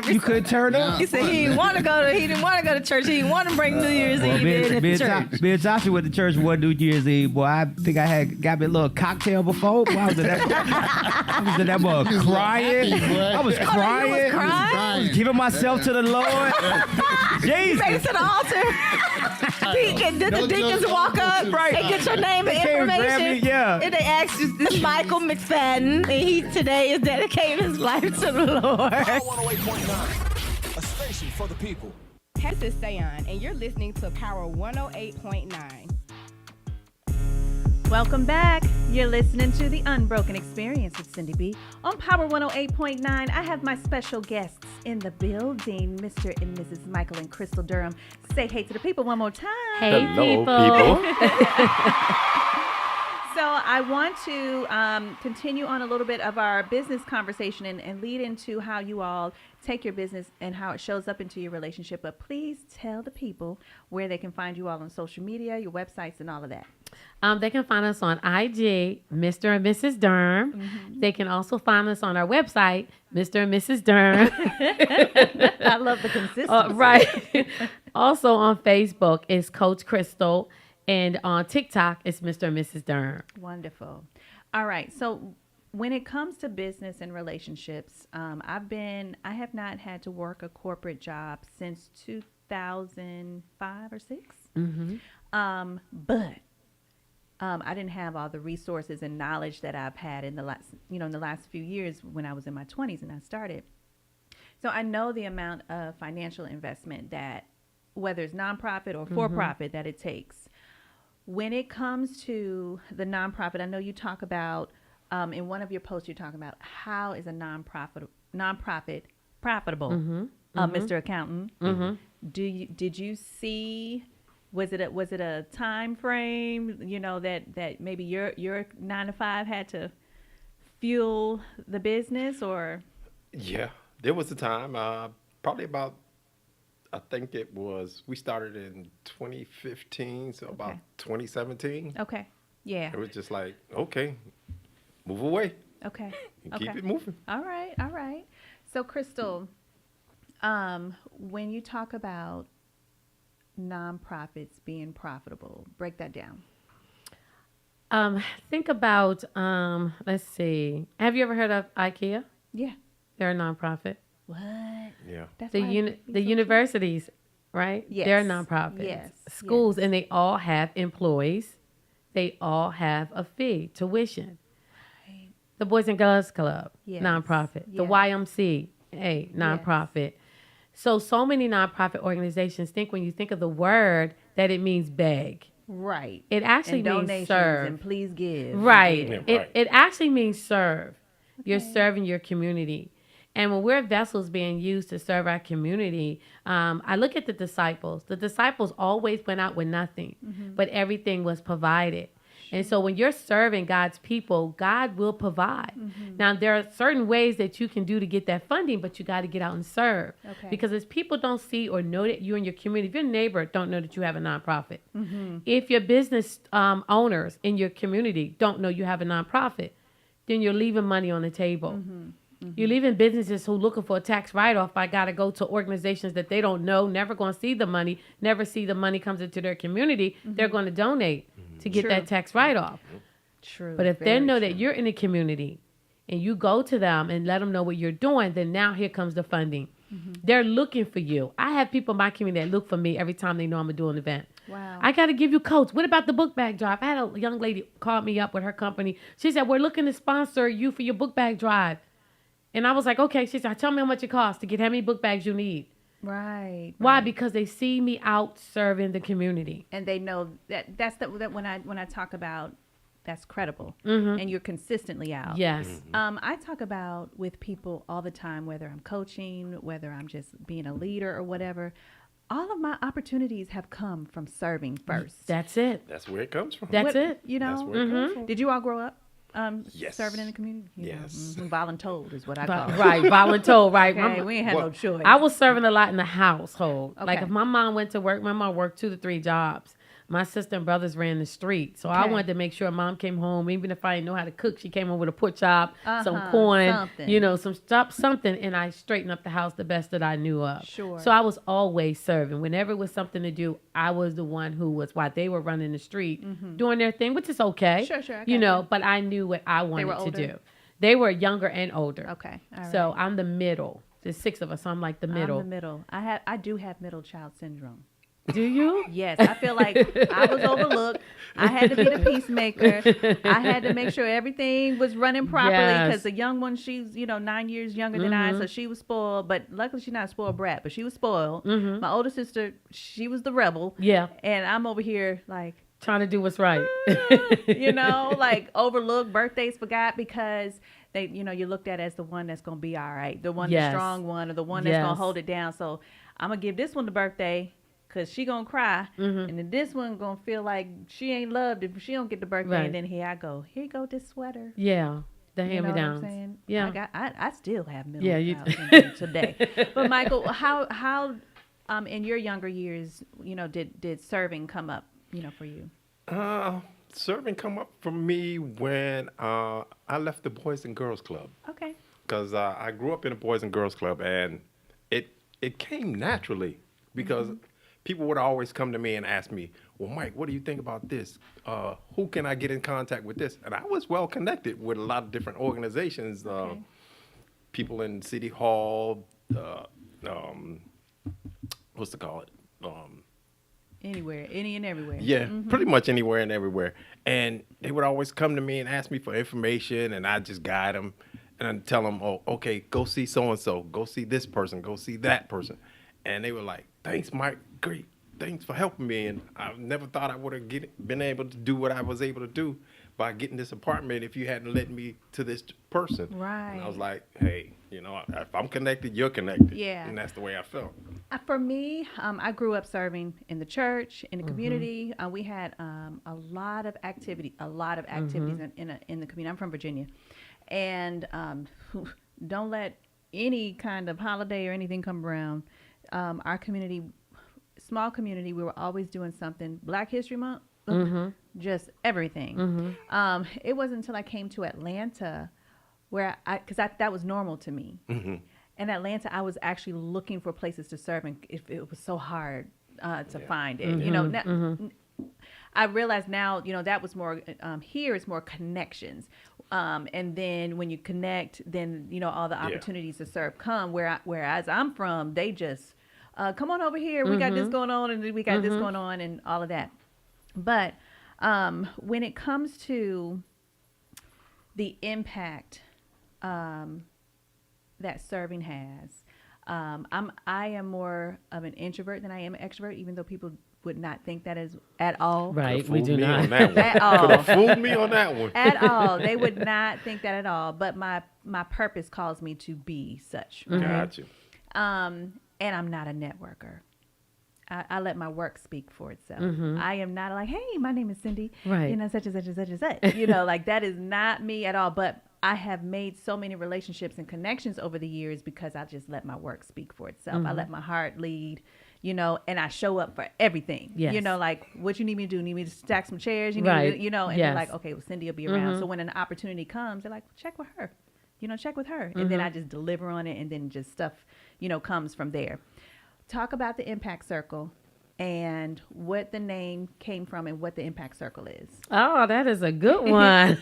You couldn't turn up.
He said he didn't want to go to church. He didn't want to bring New Year's Eve in the church.
Me and Joshua went to church one New Year's Eve. Boy, I think I had got me a little cocktail before. Boy, I was in that boy crying. I was crying. I was giving myself to the Lord. Jesus.
You made it to the altar. Did the deacons walk up and get your name and information? And they asked you, this is Michael McFadden, and he today is dedicating his life to the Lord.
Power 108.9, a station for the people.
This is Sayon, and you're listening to Power 108.9.
Welcome back. You're listening to The Unbroken Experience with Syndy B on Power 108.9. I have my special guests in the building, Mr. and Mrs. Michael and Crystal Durham. Say hey to the people one more time.
Hey,
hello,
people.
So I want to continue on a little bit of our business conversation and lead into how you all take your business and how it shows up into your relationship. But please tell the people where they can find you all on social media, your websites, and all of that.
They can find us on IG, Mr. and Mrs. Durham.
Mm-hmm.
They can also find us on our website, Mr. and Mrs. Durham.
I love the consistency.
Right. Also on Facebook is Coach Crystal. And on TikTok, it's Mr. and Mrs. Durham.
Wonderful. All right. So when it comes to business and relationships, I have not had to work a corporate job since 2005 or 6.
Mm-hmm.
But I didn't have all the resources and knowledge that I've had in the last few years when I was in my 20s and I started. So I know the amount of financial investment that, whether it's nonprofit or for-profit, that it takes. When it comes to the nonprofit, I know you talk about, in one of your posts, you're talking about how is a nonprofit profitable, Mr. Accountant. Did you see? Was it a time frame? That maybe your 9 to 5 had to fuel the business, or?
Yeah, there was a time, probably about, I think we started in 2015, so about 2017.
Okay. Yeah.
It was just like, okay, move away.
Okay.
Keep it moving.
All right. So, Crystal, when you talk about nonprofits being profitable, break that down.
Think about, let's see. Have you ever heard of IKEA?
Yeah.
They're a nonprofit.
What?
Yeah.
That's
the universities, right?
Yes.
They're nonprofits.
Yes.
Schools, and they all have employees. They all have a fee, tuition. Right. The Boys and Girls Club, nonprofit. The YMCA, nonprofit. So many nonprofit organizations think when you think of the word that it means beg.
Right.
It actually
and
means serve.
And please give.
Right.
Yeah, right.
It actually means serve. Okay. You're serving your community. And when we're vessels being used to serve our community, I look at the disciples. The disciples always went out with nothing, but everything was provided. And so when you're serving God's people, God will provide. Now, there are certain ways that you can do to get that funding, but you got to get out and serve.
Okay.
Because as people don't see or know that you and your community, if your neighbor don't know that you have a nonprofit, if your business owners in your community don't know you have a nonprofit, then you're leaving money on the table. You're leaving businesses who looking for a tax write-off. I got to go to organizations that they don't know, never going to see the money, never see the money comes into their community. They're going to donate to get that tax write-off.
True.
But if they know that you're in the community and you go to them and let them know what you're doing, then now here comes the funding. They're looking for you. I have people in my community that look for me every time they know I'm going to do an event.
Wow.
I got to give you coats. What about the book bag drive? I had a young lady call me up with her company. She said, we're looking to sponsor you for your book bag drive. And I was like, okay. She said, tell me how much it costs to get how many book bags you need.
Right.
Why? Because they see me out serving the community.
And they know that when I talk about that's credible and you're consistently out.
Yes.
I talk about with people all the time, whether I'm coaching, whether I'm just being a leader or whatever, all of my opportunities have come from serving first.
That's it.
That's where it comes from.
That's it.
You know,
That's where it comes from.
Did you all grow up
Yes.
serving in the community?
Yes.
Voluntold is what I call it.
Right, voluntold, right.
Okay, we ain't had no choice.
I was serving a lot in the household.
Okay.
Like if my mom went to work, my mom worked 2 to 3 jobs. My sister and brothers ran the street. So I wanted to make sure mom came home, even if I didn't know how to cook, she came home with a pork chop, some corn,
something.
some stuff, something, and I straightened up the house the best that I knew of.
Sure.
So I was always serving. Whenever it was something to do, I was the one who was, while they were running the street, doing their thing, which is okay.
Sure.
I but I knew what I wanted to do. They were younger and older.
Okay. All right.
So I'm the middle. There's 6 of us, so I'm like the middle.
I'm the middle. I do have middle child syndrome.
Do you?
Yes, I feel like I was overlooked. I had to be the peacemaker. I had to make sure everything was running properly because the young one, she's 9 years younger than I, so she was spoiled. But luckily, she's not a spoiled brat, but she was spoiled. My older sister, she was the rebel.
Yeah.
And I'm over here like
trying to do what's right.
Like overlooked, birthdays forgot because they, you looked at as the one that's gonna be all right, the one, the strong one, or the one that's gonna hold it down. So I'm gonna give this one the birthday. Because she going to cry, and then this one going to feel like she ain't loved if she don't get the birthday, and then here I go. Here you go, this sweater.
Yeah, the
You know what I'm
hand-me-downs.
saying?
Yeah.
I still have middle
you
child syndrome today. But, Michael, how in your younger years, did serving come up, for you?
Serving come up for me when I left the Boys and Girls Club.
Okay.
Because I grew up in a Boys and Girls Club, and it came naturally because people would always come to me and ask me, well, Mike, what do you think about this? Who can I get in contact with this? And I was well connected with a lot of different organizations, people in City Hall, what's it called?
Anywhere, any and everywhere.
Yeah, pretty much anywhere and everywhere. And they would always come to me and ask me for information, and I just guide them and I'd tell them, oh, okay, go see so-and-so, go see this person, go see that person. And they were like, thanks, Mike, great. Thanks for helping me. And I never thought I would have been able to do what I was able to do by getting this apartment if you hadn't led me to this person.
Right.
And I was like, hey, you know, if I'm connected, you're connected.
Yeah.
And that's the way I felt.
For me, I grew up serving in the church, in the community. We had a lot of activities in the community. I'm from Virginia. And don't let any kind of holiday or anything come around. Our community, small community, we were always doing something. Black History Month, just everything. It wasn't until I came to Atlanta where that was normal to me. In Atlanta, I was actually looking for places to serve, and it was so hard to find it. You know, I realize now, you know, that was more, here it's more connections. And then when you connect, then, you know, all the opportunities to serve come, whereas I'm from, they just, come on over here. We got this going on, and we got this going on, and all of that. But when it comes to the impact that serving has, I am more of an introvert than I am an extrovert, even though people would not think that is at all.
Right, we do not.
At all.
Could have fooled me on that one.
At all. They would not think that at all. But my purpose calls me to be such. Right?
Got you.
And I'm not a networker. I let my work speak for itself. I am not like, hey, my name is Syndy.
Right.
You know, such and such and such and such. You know, like that is not me at all. But I have made so many relationships and connections over the years because I just let my work speak for itself. I let my heart lead. You know, and I show up for everything.
Yes.
You know, like, what you need me to do? Need me to stack some chairs? You need me to, you know, and they're like, okay, well, Syndy will be around. So when an opportunity comes, they're like, check with her. You know, check with her. And then I just deliver on it, and then just stuff, you know, comes from there. Talk about the Impact Circle and what the name came from and what the Impact Circle is.
Oh, that is a good one.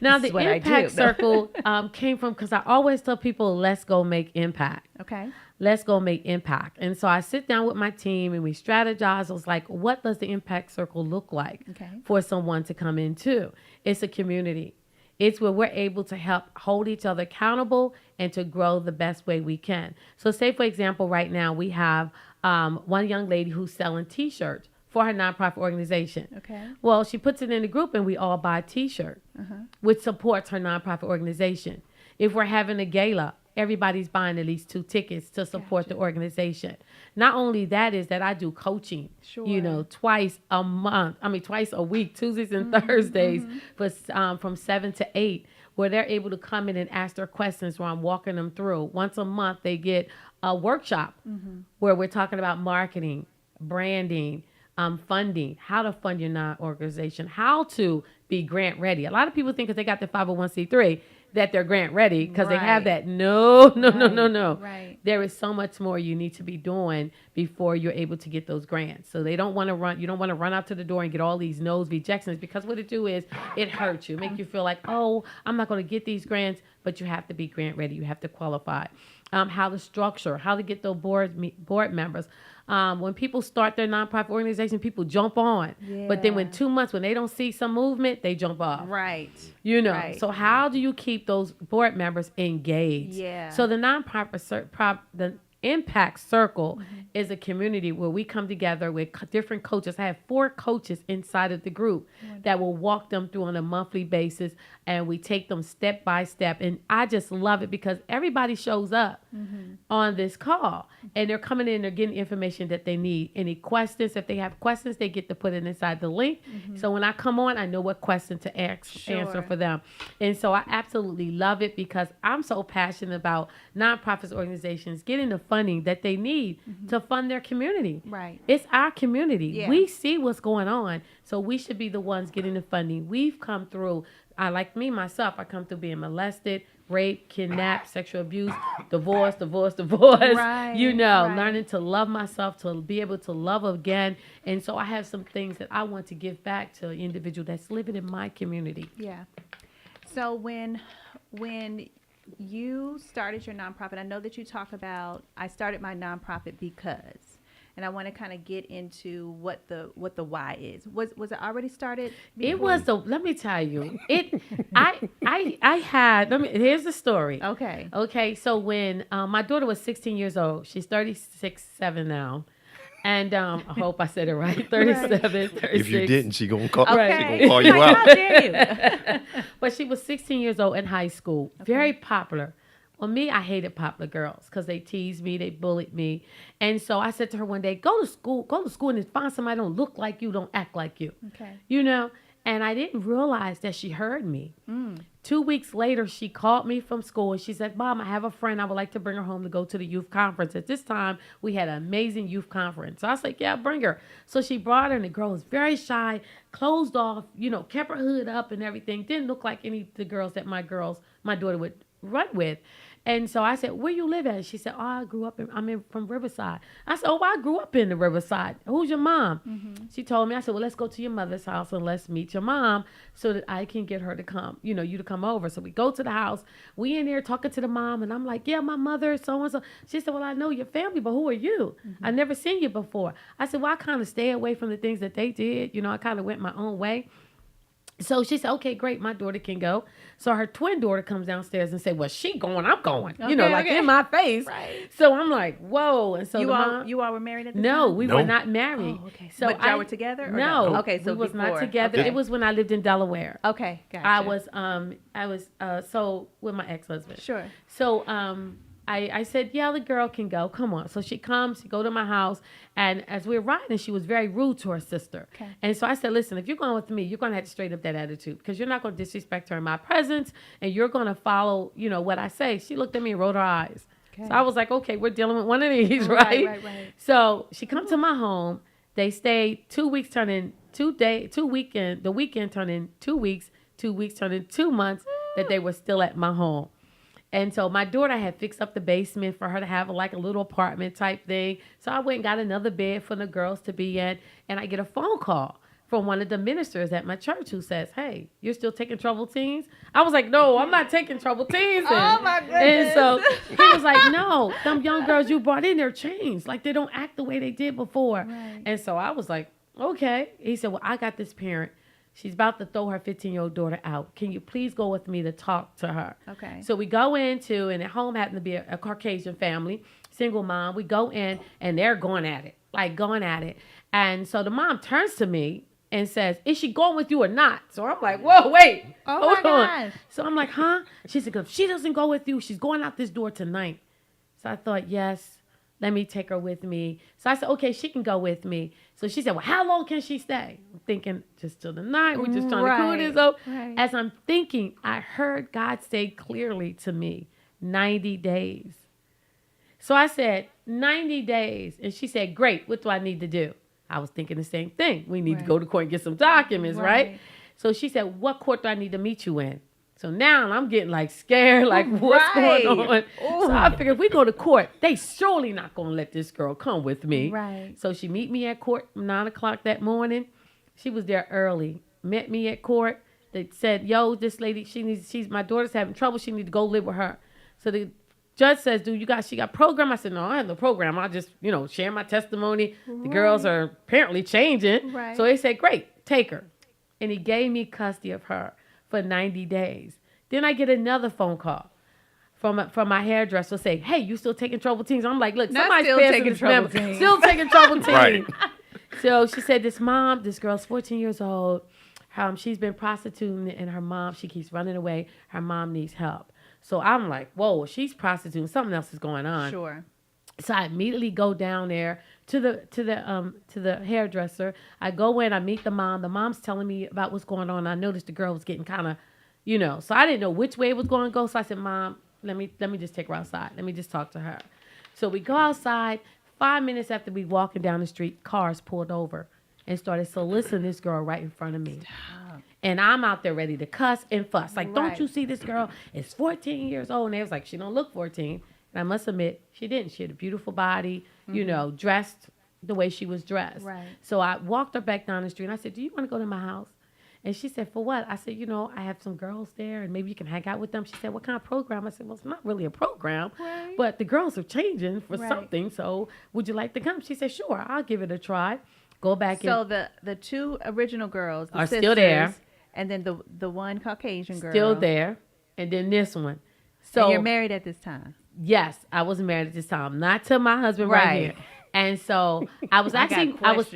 Now, the Impact Circle came from, because I always tell people, let's go make impact.
Okay.
Let's go make impact. And so I sit down with my team and we strategize. I was like, what does the Impact Circle look like for someone to come into? It's a community. It's where we're able to help hold each other accountable and to grow the best way we can. So say, for example, right now we have one young lady who's selling T-shirts for her nonprofit organization.
Okay.
Well, she puts it in the group and we all buy a T-shirt, which supports her nonprofit organization. If we're having a gala, everybody's buying at least 2 tickets to support the organization. Not only that is that I do coaching, you know, twice a week, Tuesdays and Thursdays, from 7 to 8, where they're able to come in and ask their questions where I'm walking them through. Once a month, they get a workshop where we're talking about marketing, branding, funding, how to fund your non-organization, how to be grant ready. A lot of people think because they got the 501c3 that they're grant ready because they have that. No.
Right.
There is so much more you need to be doing before you're able to get those grants. So they don't want to run. You don't want to run out to the door and get all these no's, rejections, because what it do is it hurts you, make you feel like, oh, I'm not going to get these grants, but you have to be grant ready. You have to qualify. How to structure, how to get those board members. When people start their nonprofit organization, people jump on. Yeah. But then when 2 months, when they don't see some movement, they jump off.
Right.
You know.
Right.
So how do you keep those board members engaged?
Yeah.
So the the Impact Circle is a community where we come together with different coaches. I have 4 coaches inside of the group that will walk them through on a monthly basis, and we take them step by step. And I just love it because everybody shows up. on this call, and they're coming in, they're getting information that they need. Any questions, if they have questions, they get to put it inside the link. So when I come on, I know what question to answer for them. And so I absolutely love it because I'm so passionate about nonprofits, organizations getting the funding that they need to fund their community.
Right.
It's our community.
Yeah.
We see what's going on, so we should be the ones getting the funding. We've come through, like me, myself, I come through being molested, raped, kidnapped, sexual abuse, divorce,
Right,
you know,
right.
learning to love myself, to be able to love again. And so I have some things that I want to give back to an individual that's living in my community.
Yeah. So when you started your nonprofit, I know that you talk about, I started my nonprofit because, and I want to kind of get into what the why is. Was it already started?
It was let me tell you, I had, here's the story. Okay. So when my daughter was 16 years old, she's 7 now. And I hope I said it right. 37, 36.
If you didn't, she gonna call,
Right.
she gonna call you out.
How dare you?
But she was 16 years old in high school. Very popular. Well, me, I hated popular girls because they teased me, they bullied me. And so I said to her one day, go to school and find somebody that don't look like you, don't act like you.
Okay.
You know? And I didn't realize that she heard me. 2 weeks later, she called me from school and she said, Mom, I have a friend. I would like to bring her home to go to the youth conference. At this time, we had an amazing youth conference. So I was like, yeah, bring her. So she brought her, and the girl was very shy, closed off, you know, kept her hood up and everything. Didn't look like any of the girls that my daughter would run with. And so I said, where you live at? She said, oh, I grew up from Riverside. I said, oh, I grew up in the Riverside. Who's your mom? She told me. I said, well, let's go to your mother's house and let's meet your mom so that I can get her to come, you to come over. So we go to the house. We in there talking to the mom, and I'm like, yeah, my mother, so-and-so. She said, well, I know your family, but who are you? I never seen you before. I said, well, I kind of stay away from the things that they did. I kind of went my own way. So she said, okay, great, my daughter can go. So her twin daughter comes downstairs and said, well, she going, I'm going. In my face.
Right.
So I'm like, whoa. And so
you all were married at the time?
No, we were not married.
Oh, okay.
So
but y'all were together? Or
no.
Okay, so
we was not
before.
together.
Okay.
It was when I lived in Delaware.
Okay, gotcha.
I was so with my ex-husband.
Sure.
So I said, yeah, the girl can go. Come on. So she comes, she go to my house. And as we were riding, she was very rude to her sister.
Okay.
And so I said, listen, if you're going with me, you're going to have to straight up that attitude because you're not going to disrespect her in my presence. And you're going to follow, what I say. She looked at me and rolled her eyes. Okay. So I was like, okay, we're dealing with one of these, right?
Right.
So she come to my home. They stayed 2 weeks, the weekend turned in 2 weeks, 2 weeks turned in 2 months that they were still at my home. And so my daughter had fixed up the basement for her to have like a little apartment type thing. So I went and got another bed for the girls to be in. And I get a phone call from one of the ministers at my church who says, hey, you're still taking troubled teens? I was like, no, I'm not taking troubled teens.
Oh, my goodness.
And so he was like, no, them young girls you brought in, they're changed. Like they don't act the way they did before.
Right.
And so I was like, okay. He said, well, I got this parent. She's about to throw her 15-year-old daughter out. Can you please go with me to talk to her?
Okay.
So we go into, and at home happened to be a Caucasian family, single mom. We go in, and they're going at it. And so the mom turns to me and says, is she going with you or not? So I'm like, whoa, wait. Hold on. So I'm like, huh? She said, if she doesn't go with you, she's going out this door tonight. So I thought, yes. Let me take her with me. So I said, okay, she can go with me. So she said, well, how long can she stay? I'm thinking, just till the night. We're just trying to cool this up.
Right.
As I'm thinking, I heard God say clearly to me, 90 days. So I said, 90 days. And she said, great. What do I need to do? I was thinking the same thing. We need to go to court and get some documents, right? So she said, what court do I need to meet you in? So now I'm getting like scared, like what's going on? So I figured if we go to court, they surely not going to let this girl come with me.
Right.
So she meet me at court 9 o'clock that morning. She was there early, met me at court. They said, yo, this lady, my daughter's having trouble. She need to go live with her. So the judge says, she got program? I said, no, I have no program. I just, share my testimony. Right. The girls are apparently changing.
Right.
So they said, great, take her. And he gave me custody of her for 90 days. Then I get another phone call from my hairdresser say, hey, you still taking troubled teens? I'm like, look, somebody's
still taking troubled teens.
Still taking troubled teens.
Right.
So she said, this girl's 14 years old. She's been prostituting, and her mom, she keeps running away. Her mom needs help. So I'm like, whoa, she's prostituting. Something else is going on.
Sure.
So I immediately go down there to the hairdresser. I go in, I meet the mom. The mom's telling me about what's going on. I noticed the girl was getting kind of, so I didn't know which way it was going to go. So I said, Mom, let me just take her outside. Let me just talk to her. So we go outside. 5 minutes after we walking down the street, cars pulled over and started soliciting this girl right in front of me. And I'm out there ready to cuss and fuss. Like, don't you see this girl is 14 years old? And they was like, she don't look 14. And I must admit, she didn't. She had a beautiful body, dressed the way she was dressed.
Right.
So I walked her back down the street and I said, do you want to go to my house? And she said, for what? I said, I have some girls there and maybe you can hang out with them. She said, what kind of program? I said, well, it's not really a program, but the girls are changing for something. So would you like to come? She said, sure, I'll give it a try. Go back in.
So the two original girls
are
sisters,
still there.
And then the one Caucasian girl.
Still there. And then this one. So
and you're married at this time?
Yes, I was married at this time. Not to my husband right here. And so I was actually I was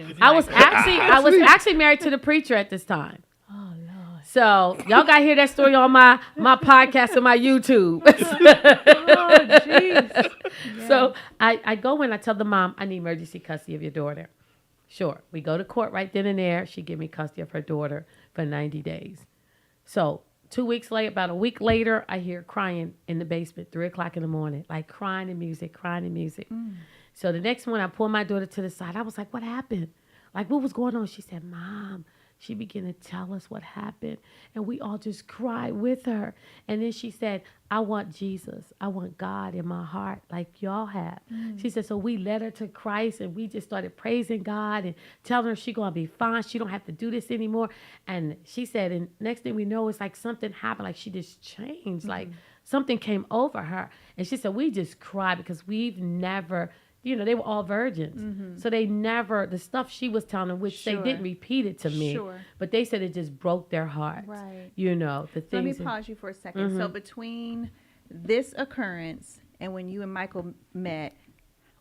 actually married to the preacher at this time.
Oh Lord.
So y'all gotta hear that story on my podcast and my YouTube.
Oh jeez. Yeah.
So I go in, I tell the mom, I need emergency custody of your daughter. Sure. We go to court right then and there. She give me custody of her daughter for 90 days. So 2 weeks later, about a week later, I hear crying in the basement, 3 o'clock in the morning, like crying and music. So the next one, I pulled my daughter to the side. I was like, what happened? Like, what was going on? She said, Mom. She began to tell us what happened. And we all just cried with her. And then she said, I want Jesus. I want God in my heart like y'all have. She said, so we led her to Christ and we just started praising God and telling her she's going to be fine. She don't have to do this anymore. And she said, and next thing we know, it's like something happened. Like she just changed. Like something came over her. And she said, we just cried because we've never... they were all virgins. So they never, the stuff she was telling them, which they didn't repeat it to me, but they said it just broke their heart.
Right.
The things.
Let me pause you for a second. So between this occurrence and when you and Michael met,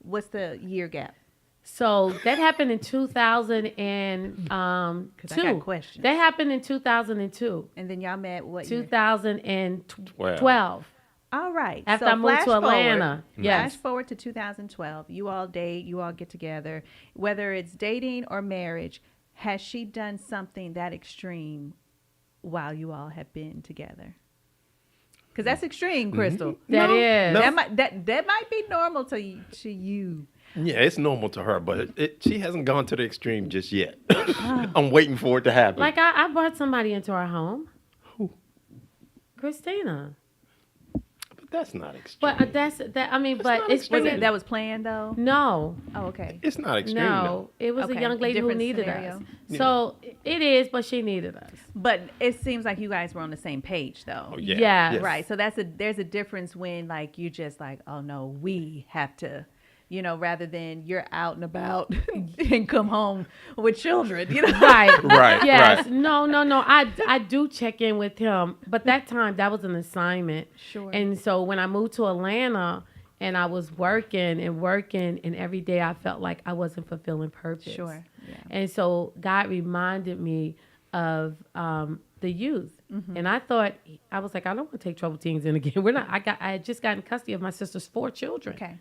what's the year gap?
So that happened in 2002.
Because I got questions.
That happened in 2002.
And then y'all met what year?
2012.
All right.
After I moved to Atlanta.
Flash forward to 2012. You all date, you all get together. Whether it's dating or marriage, has she done something that extreme while you all have been together? Because that's extreme, Crystal.
That is.
That might be normal to you.
Yeah, it's normal to her, but she hasn't gone to the extreme just yet. I'm waiting for it to happen.
Like I brought somebody into our home.
Who?
Christina.
That's not extreme.
But
that was planned though.
No.
Oh, okay.
It's not extreme.
No, it was a young lady who needed us.
Yeah.
So it is, but she needed us.
But it seems like you guys were on the same page though.
Oh, yeah.
Yes.
Right. So there's a difference when like you just like, oh no, we have to. Rather than you're out and about and come home with children,
Right.
Right.
Yes.
Right.
No. I do check in with him, but that time that was an assignment.
Sure.
And so when I moved to Atlanta and I was working, and every day I felt like I wasn't fulfilling purpose.
Sure. Yeah.
And so God reminded me of the youth. And I thought, I was like, I don't want to take troubled teens in again. I had just gotten custody of my sister's 4 children.
Okay.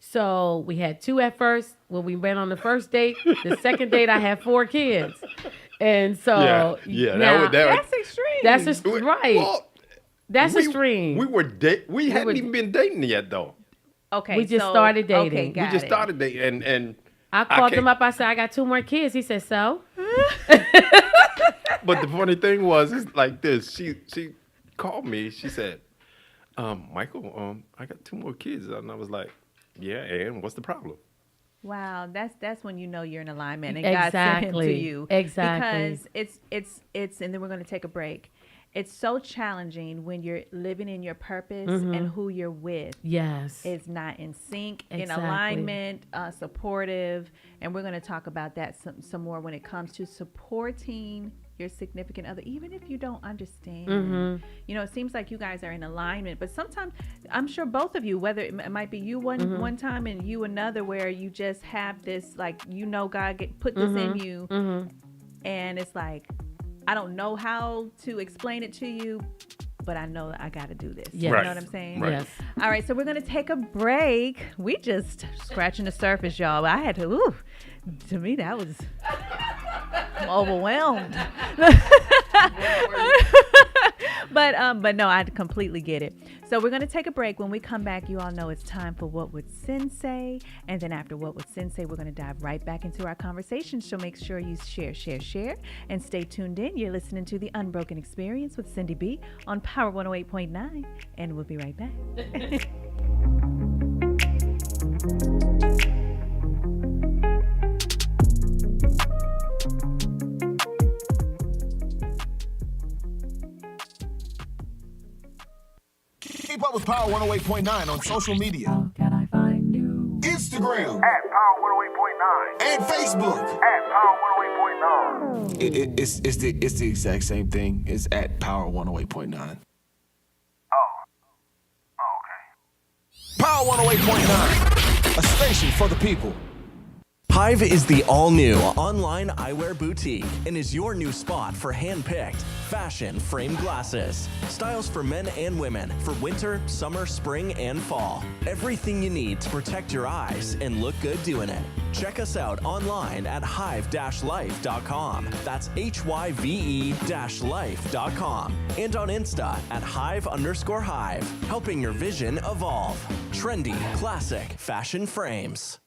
So we had 2 at first. When we went on the first date, the second date, I had 4 kids. And so
that's extreme.
That's right.
Well,
that's extreme.
We hadn't even been dating yet, though.
Okay.
We just started dating.
Okay, we just started dating, and
I called him up. I said, I got 2 more kids. He said, so?
But the funny thing was, it's like this. She called me. She said, Michael, I got 2 more kids. And I was like, yeah, and what's the problem?
Wow, that's when you know you're in alignment and God sent him to you.
Exactly.
Because it's and then we're going to take a break. It's so challenging when you're living in your purpose and who you're with.
Yes.
Is not in sync, in
Exactly.
alignment, supportive, and we're going to talk about that some more when it comes to supporting your significant other, even if you don't understand. It seems like you guys are in alignment, but sometimes I'm sure both of you, whether it might be you one time and you another, where you just have this, like, God put this in you, and it's like, I don't know how to explain it to you, but I know that I got to do this.
Yes.
You
Right.
know what I'm saying?
Right. Yes.
All right, so we're going to take a break. We just scratching the surface, y'all. I had to, to me, that was, I'm overwhelmed. But no, I completely get it. So we're going to take a break. When we come back, you all know it's time for What Would Sin Say? And then after What Would Sin Say, we're going to dive right back into our conversation. So make sure you share, and stay tuned in. You're listening to The Unbroken Experience with Syndy B on Power 108.9, and we'll be right back.
Keep up with Power 108.9 on social media. Instagram.
At Power 108.9.
And Facebook.
At Power 108.9.
It's the exact same thing. It's at Power 108.9.
Power 108.9. A station for the people.
Hive is the all-new online eyewear boutique and is your new spot for hand-picked, fashion frame glasses. Styles for men and women for winter, summer, spring, and fall. Everything you need to protect your eyes and look good doing it. Check us out online at hive-life.com. That's HYVE-life.com. And on Insta at Hive_Hive, helping your vision evolve. Trendy, classic, fashion frames.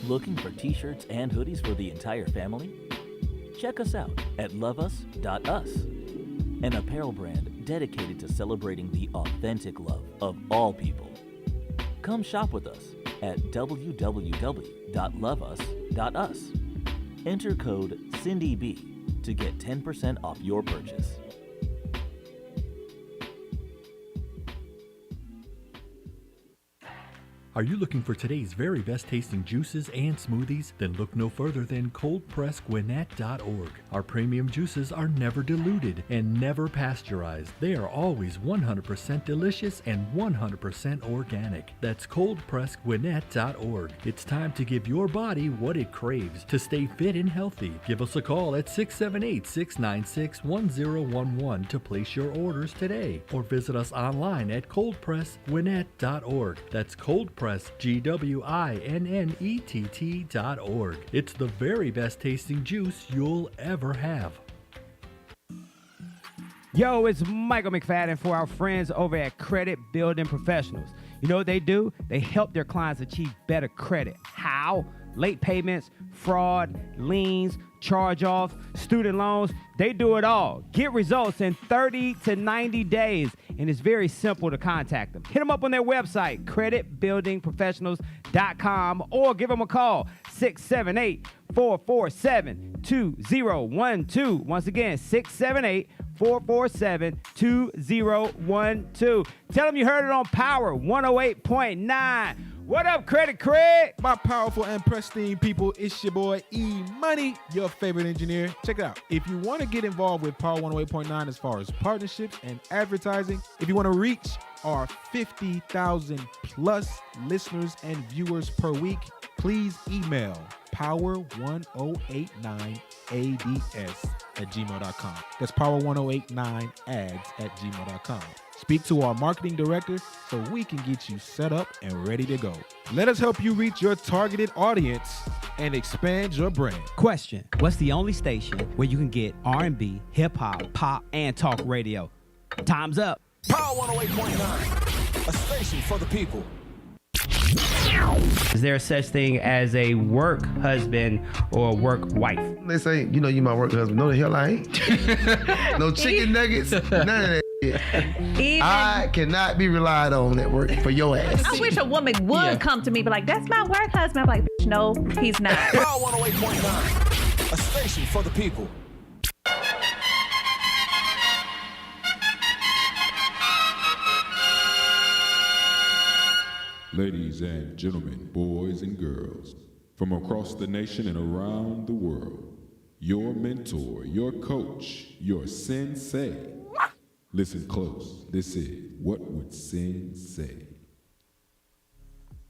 Looking for t-shirts and hoodies for the entire family? Check us out at loveus.us, an apparel brand dedicated to celebrating the authentic love of all people. Come shop with us at www.loveus.us. Enter code CyndyB to get 10% off your purchase.
Are you looking for today's very best tasting juices and smoothies? Then look no further than coldpressgwinnett.org. Our premium juices are never diluted and never pasteurized. They are always 100% delicious and 100% organic. That's coldpressgwinnett.org. It's time to give your body what it craves to stay fit and healthy. Give us a call at 678-696-1011 to place your orders today, or visit us online at coldpressgwinnett.org. That's coldpressgwinnett.org. It's the very best tasting juice you'll ever have.
Yo, it's Michael McFadden for our friends over at Credit Building Professionals. You know what they do? They help their clients achieve better credit. How? Late payments, fraud, liens, charge-offs, student loans. They do it all. Get results in 30 to 90 days, and it's very simple to contact them. Hit them up on their website, creditbuildingprofessionals.com, or give them a call, 678-447-2012. Once again, 678-447-2012. Tell them you heard it on Power 108.9. What up, Credit Craig?
My powerful and pristine people, it's your boy E-Money, your favorite engineer. Check it out. If you want to get involved with Power 108.9 as far as partnerships and advertising, if you want to reach our 50,000 plus listeners and viewers per week, please email power1089ads@gmail.com. That's power1089ads@gmail.com. Speak to our marketing director so we can get you set up and ready to go. Let us help you reach your targeted audience and expand your brand.
Question: what's the only station where you can get R&B, hip-hop, pop, and talk radio? Time's up.
Power 108.9, a station for the people.
Is there such thing as a work husband or a work wife?
They say, you know, you my work husband. No, the hell I ain't. No chicken nuggets, none of that shit. I cannot be relied on at work for your ass.
I wish a woman would come to me, be like, that's my work husband. I'm like, bitch, no, he's not.
Power 108.9, a station for the people.
Ladies and gentlemen, boys and girls, from across the nation and around the world, your mentor, your coach, your sensei. Listen close. This is What Would Sin Say?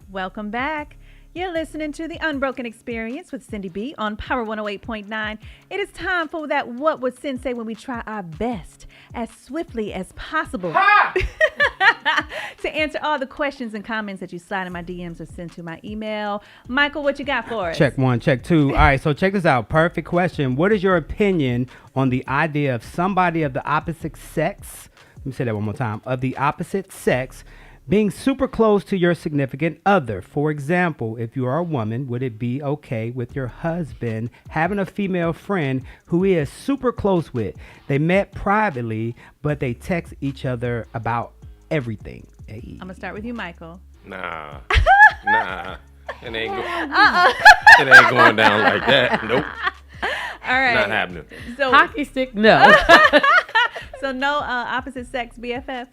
Welcome back. You're listening to the Unbroken Experience with Syndy B on Power 108.9. It is time for that What Would Sin Say when we try our best as swiftly as possible to answer all the questions and comments that you slide in my DMs or send to my email. Michael, what you got for us?
Check one, check two. All right, so check this out. Perfect question. What is your opinion on the idea of somebody of the opposite sex? Let me say that one more time. Of the opposite sex being super close to your significant other. For example, if you are a woman, would it be okay with your husband having a female friend who he is super close with? They met privately, but they text each other about everything. Hey.
I'm going to start with you, Michael.
Nah. It ain't, it ain't going down like that. Nope.
All right.
Not happening.
So,
hockey stick, no.
So no opposite sex BFFs?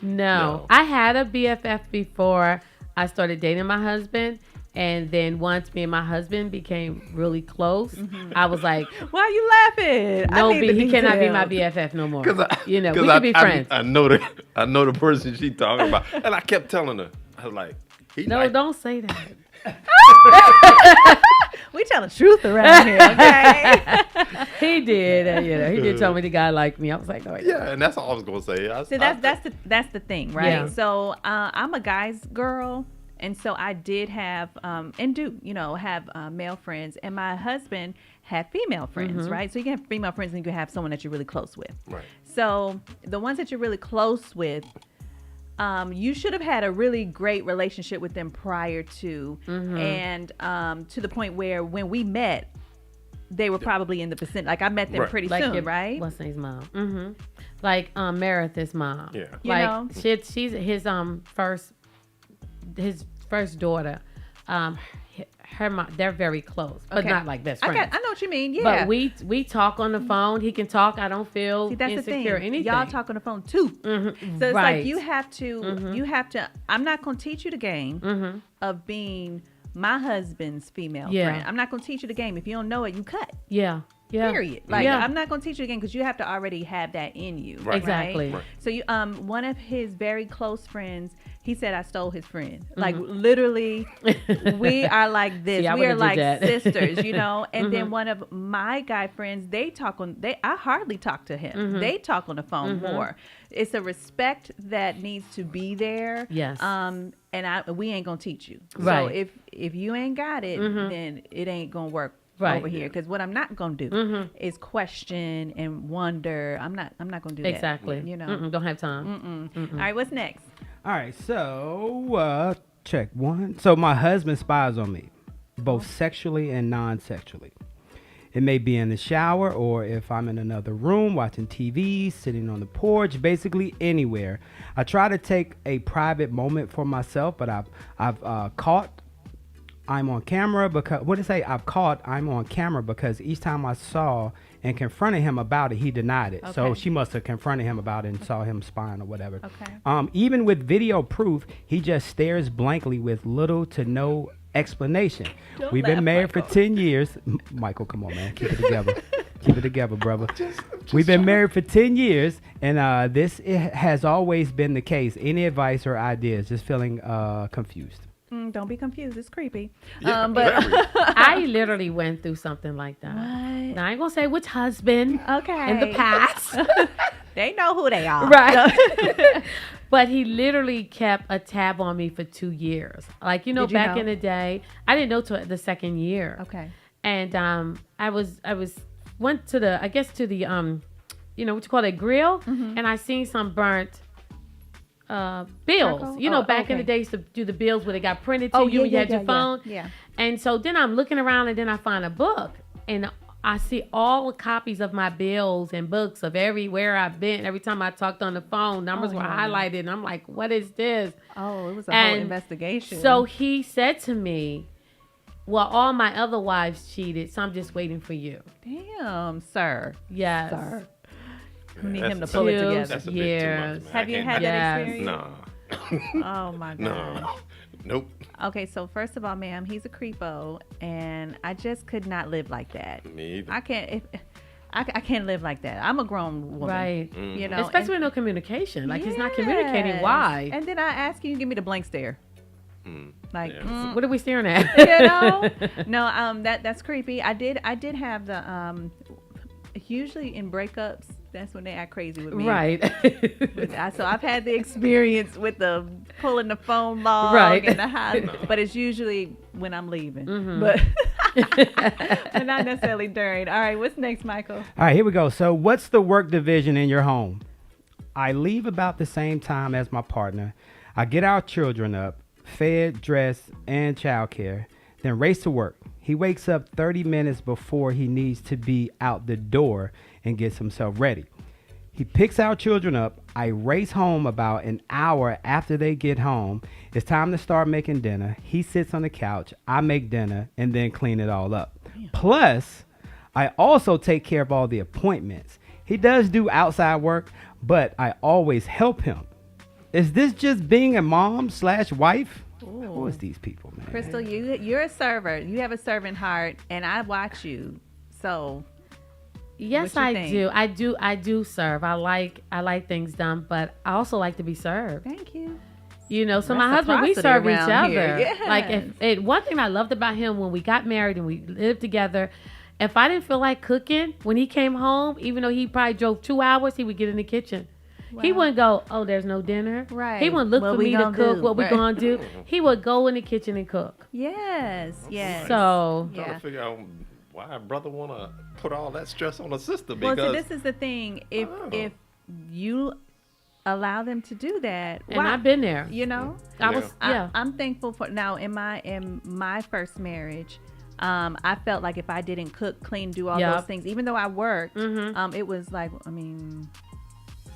No. I had a BFF before I started dating my husband. And then once me and my husband became really close, I was like,
why are you laughing?
No, he cannot be my BFF no more. We can be friends.
I know the person she talking about. And I kept telling her, I was like,
don't say that.
We tell the truth around here, okay?
He did, he did tell me the guy liked me. I was like, no,
yeah, and that's all I was gonna say.
So that's the thing, right?
Yeah.
So I'm a guy's girl, and so I did have and do have male friends, and my husband had female friends, right? So you can have female friends, and you can have someone that you're really close with.
Right.
So the ones that you're really close with, you should have had a really great relationship with them prior to, and to the point where when we met, they were probably in the vicinity. Like I met them pretty soon, right?
What's his mom? Like Meredith's mom.
Yeah.
Like she's his first daughter. Her mom, they're very close, but not like best friends.
I know what you mean. Yeah.
But we talk on the phone. He can talk. I don't feel
that's
insecure or
the thing.
anything.
Y'all talk on the phone too. So it's like you have to. I'm not going to teach you the game of being my husband's female friend. I'm not going to teach you the game. If you don't know it, you cut.
Yeah.
Period. Like I'm not going to teach you the game because you have to already have that in you.
Right.
Exactly.
Right? So you one of his very close friends, he said I stole his friend. Like literally, we are like this.
See,
we are like sisters, And then one of my guy friends, I hardly talk to him. They talk on the phone more. It's a respect that needs to be there.
Yes.
And we ain't gonna teach you.
Right.
So if you ain't got it, then it ain't gonna work. Over here, because what I'm not gonna do is question and wonder. I'm not gonna do that.
Exactly. Don't have time.
All right, what's next?
All right, so check one. So my husband spies on me, both sexually and non-sexually. It may be in the shower or if I'm in another room watching TV, sitting on the porch, basically anywhere. I try to take a private moment for myself, but I've caught I'm on camera because I'm on camera because each time I saw and confronted him about it, he denied it.
Okay.
So she must have confronted him about it and saw him spying or whatever.
Okay.
Even with video proof, he just stares blankly with little to no explanation. We've been married for 10 years. Michael, come on, man. Keep it together. Keep it together, brother. We've been married for 10 years, and this has always been the case. Any advice or ideas? Just feeling confused.
Don't be confused. It's creepy.
Yeah,
but
I literally went through something like that.
What?
Now, I ain't going to say which husband
Okay.
in the past.
They know who they are.
Right. But he literally kept a tab on me for 2 years. Like,
Did you
back
know?
in the day, I didn't know till the second year.
Okay.
And I went to the what you call it, grill, and I seen some burnt bills.
Charcoal?
Back in the day, used to do the bills where they got printed to you when you had your phone.
Yeah.
And so then I'm looking around, and then I find a book, and I see all the copies of my bills and books of everywhere I've been. Every time I talked on the phone, numbers were highlighted, and I'm like, what is this?
Oh, it was a whole investigation.
So he said to me, well, all my other wives cheated, so I'm just waiting for you.
Damn, sir.
Yes.
Sir. We need
that's
him to pull it together.
That's a bit too much, man.
Have you had that experience?
No.
Oh my God.
No. Nope.
Okay, so first of all, ma'am, he's a creepo, and I just could not live like that.
Me either.
I can't. I can't live like that. I'm a grown woman,
Right.
You know,
especially with no communication. Like he's not communicating. Why?
And then I ask you, give me the blank stare. Like,
what are we staring at?
You know? No, that's creepy. I did have the usually in breakups, that's when they act crazy with me.
Right.
So I've had the experience with the pulling the phone log and the house, but it's usually when I'm leaving. But not necessarily during. All right, what's next, Michael?
All right, here we go. So what's the work division in your home? I leave about the same time as my partner. I get our children up, fed, dressed, and childcare, then race to work. He wakes up 30 minutes before he needs to be out the door and gets himself ready. He picks our children up. I race home about an hour after they get home. It's time to start making dinner. He sits on the couch. I make dinner and then clean it all up. Plus, I also take care of all the appointments. He does do outside work, but I always help him. Is this just being a mom/wife? Who is these people, man?
Crystal, you're a server. You have a servant heart, and I watch you. So,
yes, I do. I do serve. I like things done, but I also like to be served.
Thank you.
You know, so my husband, we serve each other.
Yes.
Like one thing I loved about him when we got married and we lived together, if I didn't feel like cooking, when he came home, even though he probably drove 2 hours, he would get in the kitchen. Wow. He wouldn't go, oh, there's no dinner.
Right.
He wouldn't look for me to cook what we're going to do. He would go in the kitchen and cook.
Yes.
So,
trying to figure out why a brother want to put all that stress on a sister. Because,
well, see, this is the thing. If you allow them to do that,
and I've been there.
You know, I'm thankful for now in my first marriage. I felt like if I didn't cook, clean, do all those things, even though I worked, it was like,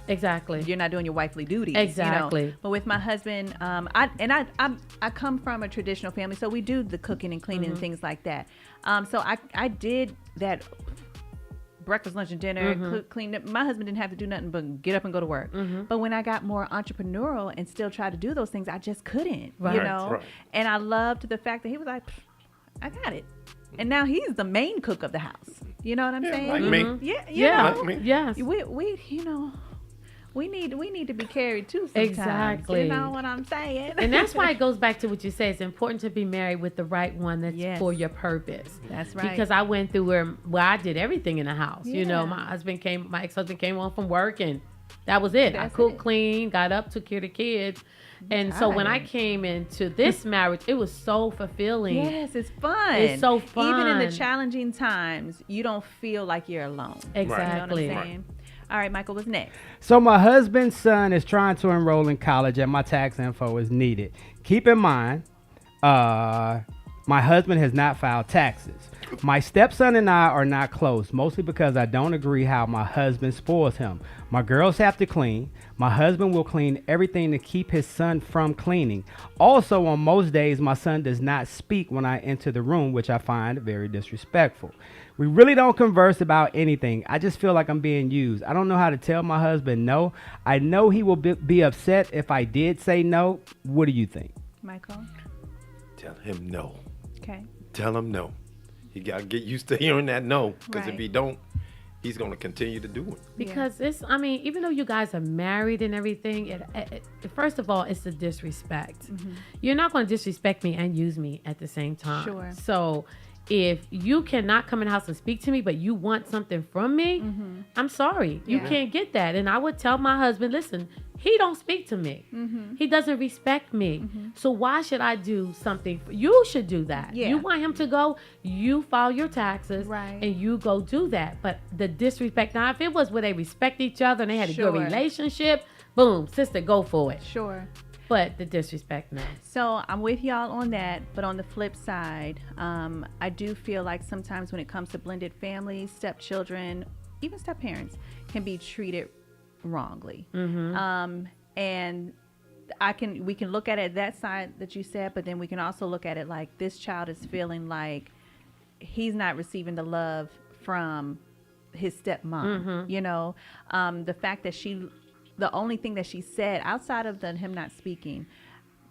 exactly,
you're not doing your wifely duties.
Exactly.
You know? But with my husband, I come from a traditional family, so we do the cooking and cleaning and things like that. So I did that. Breakfast, lunch, and dinner, clean up. My husband didn't have to do nothing but get up and go to work. But when I got more entrepreneurial and still tried to do those things, I just couldn't, you know? Right. And I loved the fact that he was like, I got it. And now he's the main cook of the house. You know what I'm saying?
Like me.
Yeah.
Like me.
Yes.
We need to be carried too sometimes.
Exactly.
You know what I'm saying?
And that's why it goes back to what you say. It's important to be married with the right one that's for your purpose.
That's right.
Because I went through where I did everything in the house. Yeah. You know, my ex-husband came home from work and that was it. I cooked, cleaned, got up, took care of the kids. And so when I came into this marriage, it was so fulfilling.
Yes, it's fun.
It's so fun.
Even in the challenging times, you don't feel like you're alone.
Exactly.
You know what I'm saying? All right, Michael, what's next?
So my husband's son is trying to enroll in college and my tax info is needed. Keep in mind, my husband has not filed taxes. My stepson and I are not close, mostly because I don't agree how my husband spoils him. My girls have to clean. My husband will clean everything to keep his son from cleaning. Also, on most days, my son does not speak when I enter the room, which I find very disrespectful. We really don't converse about anything. I just feel like I'm being used. I don't know how to tell my husband no. I know he will be upset if I did say no. What do you think?
Michael?
Tell him no.
Okay.
Tell him no. You got to get used to hearing that no. Because if he don't, he's going to continue to do it.
Because even though you guys are married and everything, first of all, it's the disrespect. You're not going to disrespect me and use me at the same time.
Sure.
So if you cannot come in the house and speak to me, but you want something from me, I'm sorry. You can't get that. And I would tell my husband, listen, he don't speak to me. He doesn't respect me. So why should I do something? You should do that. You want him to go, you file your taxes and you go do that. But the disrespect, now if it was where they respect each other and they had a good relationship, boom, sister, go for it.
Sure.
But the disrespect, no.
So I'm with y'all on that. But on the flip side, I do feel like sometimes when it comes to blended families, stepchildren, even step-parents can be treated wrongly. And we can look at it that side that you said, but then we can also look at it like this child is feeling like he's not receiving the love from his stepmom. You know, the fact that the only thing that she said outside of him not speaking,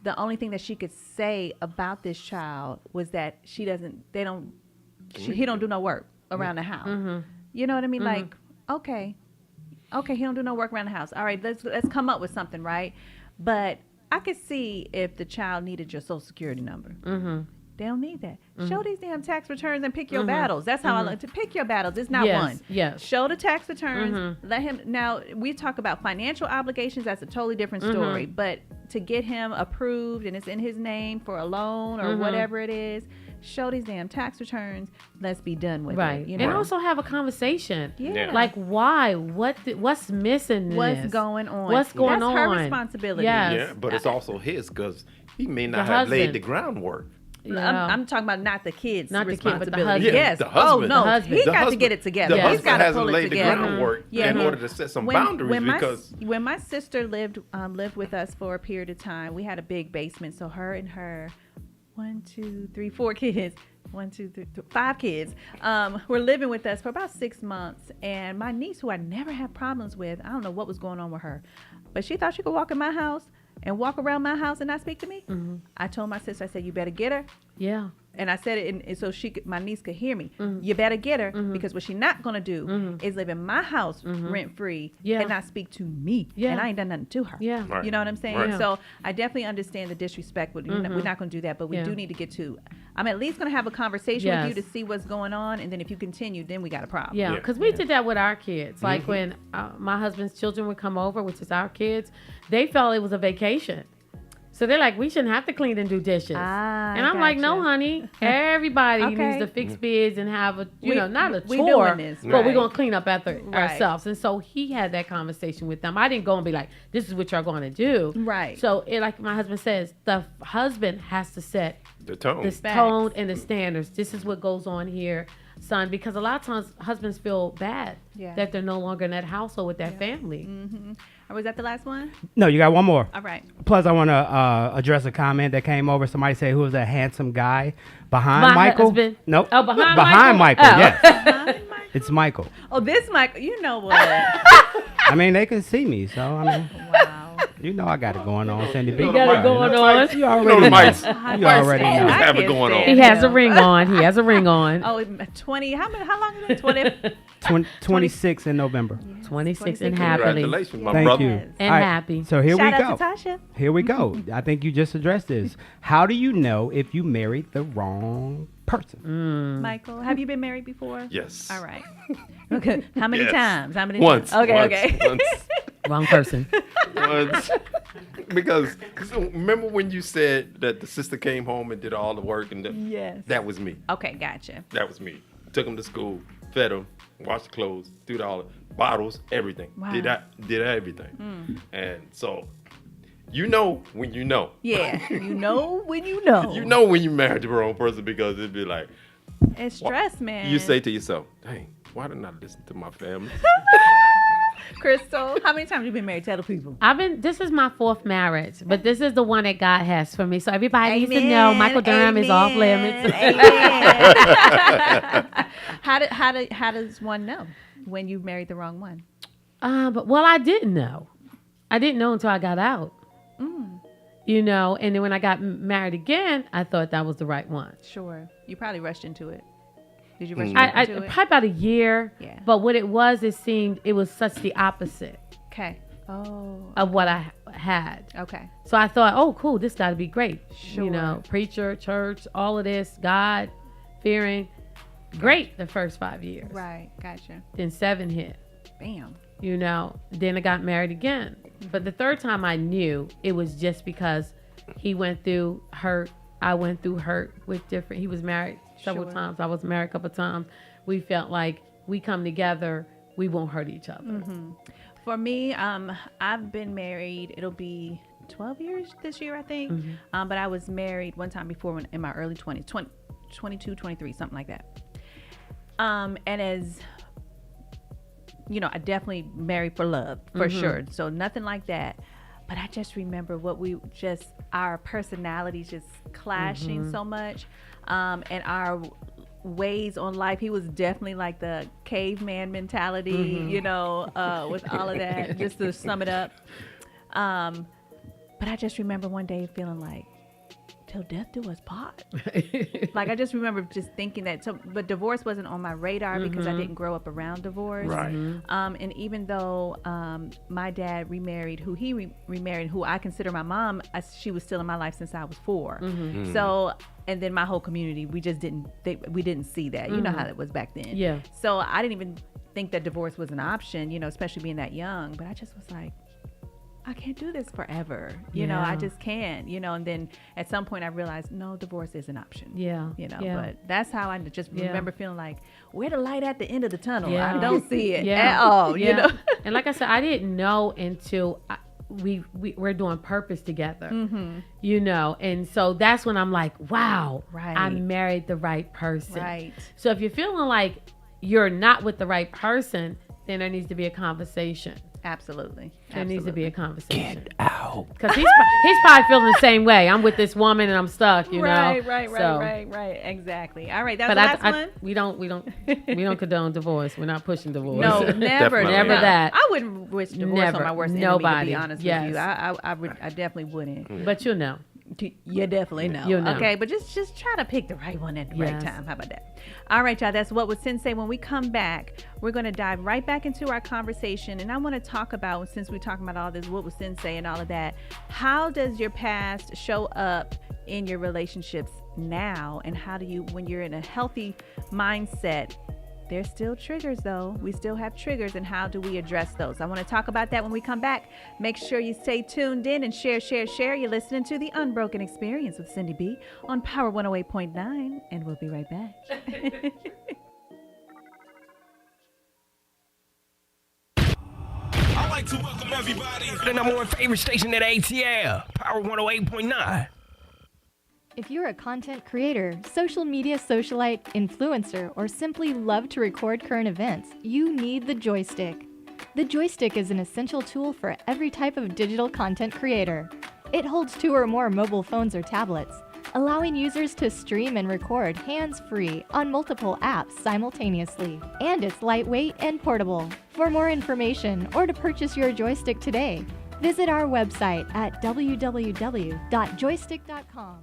the only thing that she could say about this child was that he don't do no work around the house. You know what I mean? Like, okay, he don't do no work around the house. All right, let's come up with something, right? But I could see if the child needed your social security number.
Mm-hmm.
They don't need that. Show
Mhm.
these damn tax returns and pick your
Mhm.
battles. That's how I
Mhm.
like to pick your battles. It's not
Yes,
one.
yes.
Show the tax returns.
Mhm.
Let him. Now we talk about financial obligations. That's a totally different
Mhm.
story. But to get him approved and it's in his name for a loan or
Mhm.
whatever it is, show these damn tax returns. Let's be done with
Right.
it. You
And
know?
also have a conversation.
Yeah.
Like why? What's missing? in
What's
this?
going on?
What's going
That's
on?
her responsibility.
Yes.
Yeah, but it's also his because he may
The
not have laid
husband.
the groundwork.
I'm talking about not the kids'
Not the kid, but the
responsibility.
husband.
Yes.
the husband.
Oh no,
The husband.
he
The
got to
husband-
get it together.
The
He's
husband
got to
hasn't
pull it
laid the
together.
groundwork in order to set some boundaries because
when my sister lived with us for a period of time, we had a big basement. So her and her 4 kids. 5 kids were living with us for about 6 months. And my niece, who I never had problems with, I don't know what was going on with her, but she thought she could walk in my house and walk around my house and not speak to me.
Mm-hmm.
I told my sister, I said, you better get her.
Yeah.
And I said it and so my niece could hear me. You better get her because what she's not going to do is live in my house rent free and not speak to me.
Yeah.
And I ain't done nothing to her.
Yeah.
Right.
You know what I'm saying?
Right.
So I definitely understand the disrespect. We're not going to do that, but we
Yeah.
do need to get to, I'm at least going to have a conversation
Yes.
with you to see what's going on. And then if you continue, then we got a problem.
Yeah, because we did that with our kids. Like when my husband's children would come over, which is our kids, they felt it was a vacation. So they're like, we shouldn't have to clean and do dishes. And I'm like, no, honey. Everybody
Okay.
needs to fix beds and have a, not a
we
chore,
doing this,
but we're
right.
going to clean up after
Right.
ourselves. And so he had that conversation with them. I didn't go and be like, this is what you're going to do.
Right.
So like my husband says, the husband has to set
the tone.
the tone and the standards. This is what goes on here, son, because a lot of times husbands feel bad that they're no longer in that household with that family.
Mm-hmm. Or was that the last one?
No, you got one more.
All right.
Plus, I want to address a comment that came over. Somebody said, who was that handsome guy behind
My
Michael?
husband.
Nope.
Oh, behind
Michael,
Michael? Oh.
yes. It's Michael.
Oh, this Michael, you know what?
I mean, they can see me, so I mean,
Wow.
you know I got it going on, Syndy B.
You got it going on.
You already know.
Mice.
You already know.
I
have it
can't
going on.
stand
He has a
him.
ring on. He has a ring on.
Oh, 20. How long is it? 20.
26 in November.
26 and happily.
Congratulations, my
Thank
brother.
you.
Yes.
And
All right,
happy.
So here
Shout
we
out
go.
to Tasha.
Here we go. I think you just addressed this. How do you know if you married the wrong person?
Michael, have you been married before?
Yes.
All right. Okay. How many
Yes.
times? How many
Once.
times? Okay,
Once.
okay.
Once.
Wrong person.
Once. Because so remember when you said that the sister came home and did all the work and
Yes.
that was me.
Okay, gotcha.
That was me. Took him to school, fed him, washed the clothes, did all the bottles, everything.
Wow.
Did everything. And so you know when you know.
Yeah, you know when you know.
You know when you married the wrong person because it'd be like
It's stress, man.
you say to yourself, dang, why didn't I listen to my family?
Crystal, how many times you been married? Tell the people.
This is my 4th marriage, but this is the one that God has for me. So everybody needs to
Amen,
know Michael Durham is off limits.
How does one know when you married the wrong one?
Well, I didn't know. I didn't know until I got out. And then when I got married again, I thought that was the right one.
Sure. You probably rushed into it. Did you rush
I
into it?
probably about a year.
Yeah.
But what it was, it seemed it was such the opposite
Okay. Oh.
of what I had.
Okay.
So I thought, oh, cool, this got to be great.
Sure.
Preacher, church, all of this, God, fearing. Great the first 5 years.
Right. Gotcha.
Then 7 hit.
Bam.
Then I got married again. But the 3rd time I knew it was just because he went through hurt. I went through hurt with different. He was married several
Sure.
times. I was married a couple of times. We felt like we come together, we won't hurt each other.
Mm-hmm. For me, I've been married. It'll be 12 years this year, I think.
Mm-hmm.
But I was married one time before in my early 20s, 22, 23, something like that. And as I definitely married for love, for sure. So nothing like that. But I just remember our personalities just clashing so much. And our ways on life. He was definitely like the caveman mentality, with all of that, just to sum it up. But I just remember one day feeling like, till death do us part. Like, I just remember just thinking that. So, but divorce wasn't on my radar because I didn't grow up around divorce.
Right.
And even though my dad remarried who he remarried, who I consider my mom, she was still in my life since I was 4. So, and then my whole community, we just we didn't see that. You know how it was back then.
Yeah.
So I didn't even think that divorce was an option, you know, especially being that young. But I just was like, I can't do this forever. You know, I just can't, you know. And then at some point I realized, no, divorce is an option.
Yeah.
You know,
Yeah.
but that's how I just remember feeling like, where the light at the end of the tunnel?
Yeah.
I don't see it
Yeah.
at all, you know.
And like I said, I didn't know until we're doing purpose together, you know. And so that's when I'm like, wow, I married the right person.
Right.
So if you're feeling like you're not with the right person, then there needs to be a conversation.
Absolutely.
There needs to be a conversation.
Get out.
Because he's probably feeling the same way. I'm with this woman and I'm stuck, you know.
Right. Exactly. All right, that's the last one.
We don't condone divorce. We're not pushing divorce.
No, never
that.
I wouldn't wish divorce on my worst enemy, to be honest with you. I definitely wouldn't.
But you'll know.
You definitely know.
You'll know.
Okay, but just try to pick the right one at the right time. How about that? All right, y'all. That's What Would Sin Say. When we come back, we're going to dive right back into our conversation. And I want to talk about, since we're talking about all this, what would Sin say and all of that, how does your past show up in your relationships now? And how do you, when you're in a healthy mindset, there's still triggers, though. We still have triggers, and how do we address those? I want to talk about that when we come back. Make sure you stay tuned in and share. You're listening to The Unbroken Experience with Syndy B on Power 108.9, and we'll be right back.
I'd like to welcome everybody to the number one favorite station at ATL, Power 108.9.
If you're a content creator, social media socialite, influencer, or simply love to record current events, you need the joystick. The joystick is an essential tool for every type of digital content creator. It holds 2 or more mobile phones or tablets, allowing users to stream and record hands-free on multiple apps simultaneously. And it's lightweight and portable. For more information or to purchase your joystick today, visit our website at www.joystick.com.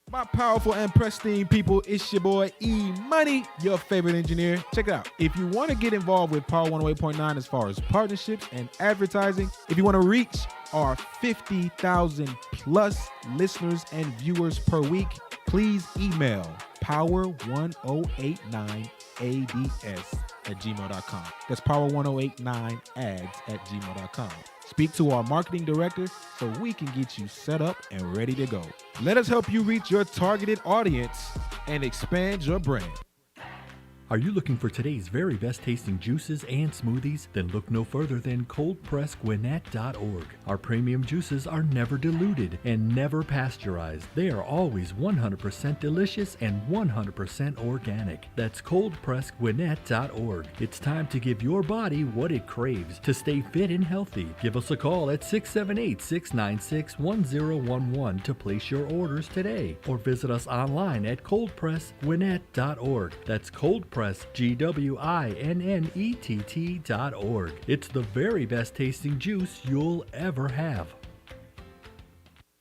My powerful and pristine people, it's your boy E-Money, your favorite engineer. Check it out. If you want to get involved with Power 108.9 as far as partnerships and advertising, if you want to reach our 50,000 plus listeners and viewers per week, please email power1089ads@gmail.com. That's power1089ads@gmail.com. Speak to our marketing director so we can get you set up and ready to go. Let us help you reach your targeted audience and expand your brand.
Are you looking for today's very best tasting juices and smoothies? Then look no further than coldpressgwinnett.org. Our premium juices are never diluted and never pasteurized. They are always 100% delicious and 100% organic. That's coldpressgwinnett.org. It's time to give your body what it craves to stay fit and healthy. Give us a call at 678-696-1011 to place your orders today, or visit us online at coldpressgwinnett.org. That's coldpressgwinnett.org. It's the very best tasting juice you'll ever have.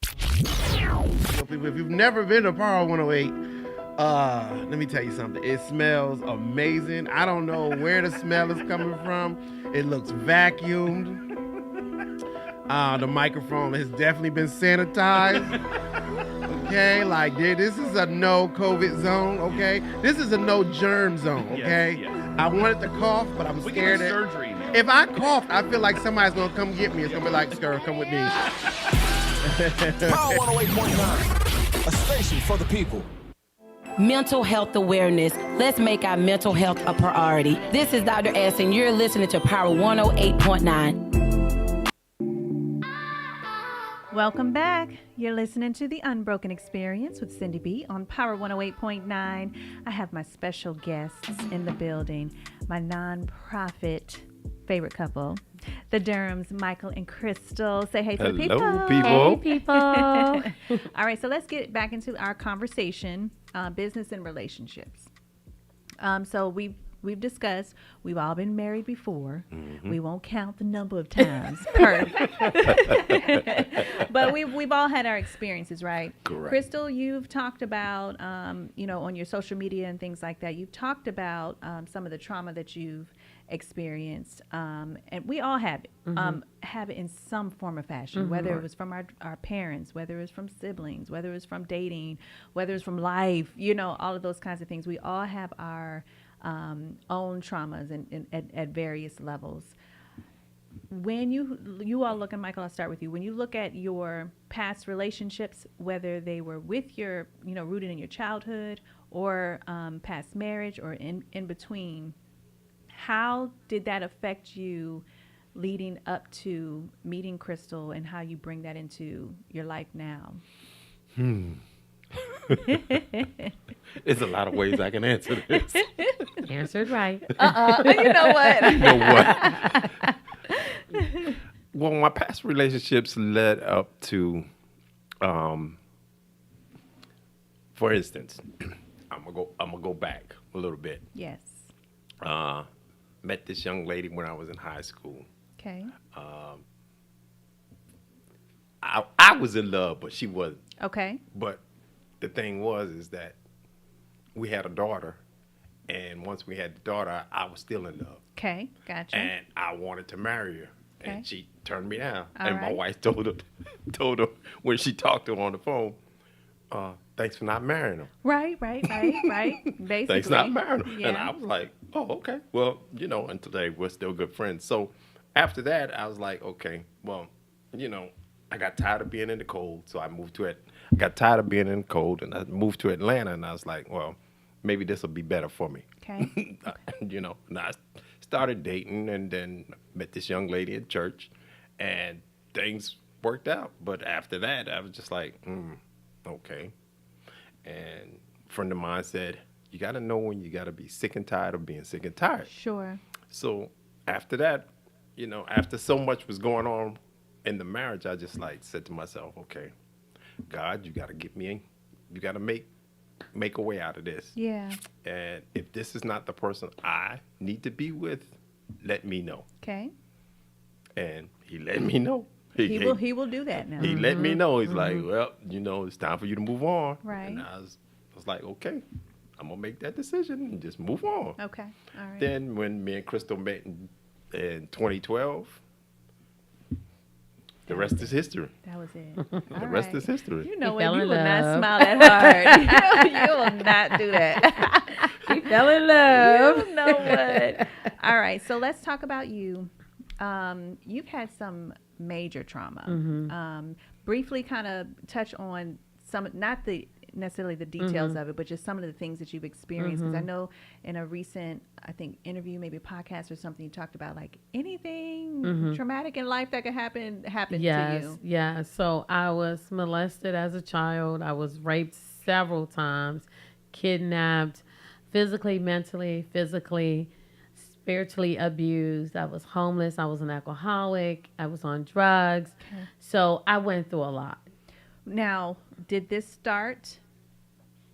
If you've never been to Power 108, let me tell you something. It smells amazing. I don't know where the smell is coming from. It looks vacuumed. The microphone has definitely been sanitized. Okay, like this is a no COVID zone. Okay, this is a no germ zone. Okay, yes. I wanted to cough, but I'm scared.
Surgery now.
If I cough, I feel like somebody's gonna come get me. It's gonna be like, "Skr, come with me."
Power 108.9, a station for the people.
Mental health awareness. Let's make our mental health a priority. This is Dr. S, and you're listening to Power 108.9.
Welcome back. You're listening to The Unbroken Experience with Syndy B on Power 108.9. I have my special guests in the building, my nonprofit favorite couple, the Durhams, Michael and Crystal. Say hey to the people.
Hello, people.
Hey, people.
All right, so let's get back into our conversation, business and relationships. So we we've discussed, we've all been married before.
Mm-hmm.
We won't count the number of times but we've all had our experiences, right?
Correct.
Crystal, you've talked about, on your social media and things like that, you've talked about some of the trauma that you've experienced, and we all have it, have it in some form or fashion, whether it was from our parents, whether it was from siblings, whether it was from dating, whether it's from life, all of those kinds of things. We all have our own traumas at various levels. When you all look, and Michael, I'll start with you. When you look at your past relationships, whether they were with your, rooted in your childhood or past marriage or in between, how did that affect you leading up to meeting Crystal, and how you bring that into your life now?
There's a lot of ways I can answer this.
Answered right.
You know what?
You know what? Well, my past relationships led up to, for instance, I'm gonna go back a little bit.
Yes.
Met this young lady when I was in high school.
Okay.
I was in love, but she wasn't.
Okay.
But the thing is that we had a daughter, and once we had the daughter, I was still in love.
Okay, gotcha.
And I wanted to marry her, and she turned me down.
All
and my
right.
wife told her when she talked to her on the phone, thanks for not marrying him.
Right. Basically.
Thanks for not marrying him.
Yeah.
And I was like, oh, okay. Well, and today we're still good friends. So after that, I was like, okay, well, I got tired of being in the cold, so I moved to it. I got tired of being in the cold, and I moved to Atlanta, and I was like, well, maybe this will be better for me.
Okay.
And I started dating, and then met this young lady at church, and things worked out. But after that, I was just like, okay. And a friend of mine said, you got to know when you got to be sick and tired of being sick and tired.
Sure.
So after that, after so much was going on in the marriage, I just said to myself, okay, God, you got to you got to make a way out of this.
Yeah.
And if this is not the person I need to be with, let me know.
Okay.
And he let me know.
He will do that now.
He let me know. He's like, well, it's time for you to move on.
Right.
And I was like, okay, I'm going to make that decision and just move on.
Okay. All right.
Then when me and Crystal met in 2012, the rest is history.
That was it.
The rest is history.
You know what?
He fell
You
in
will not
love.
smile that hard. You will not do that.
He fell in love.
You know what? All right. So let's talk about you. You've had some major trauma. Briefly kind of touch on some, not necessarily the details of it, but just some of the things that you've experienced. Because I know in a recent, I think, interview, maybe a podcast or something, you talked about anything traumatic in life that could happen to you.
Yeah. So I was molested as a child. I was raped several times, kidnapped, physically, mentally, spiritually abused. I was homeless. I was an alcoholic. I was on drugs.
Okay.
So I went through a lot.
Now, did this start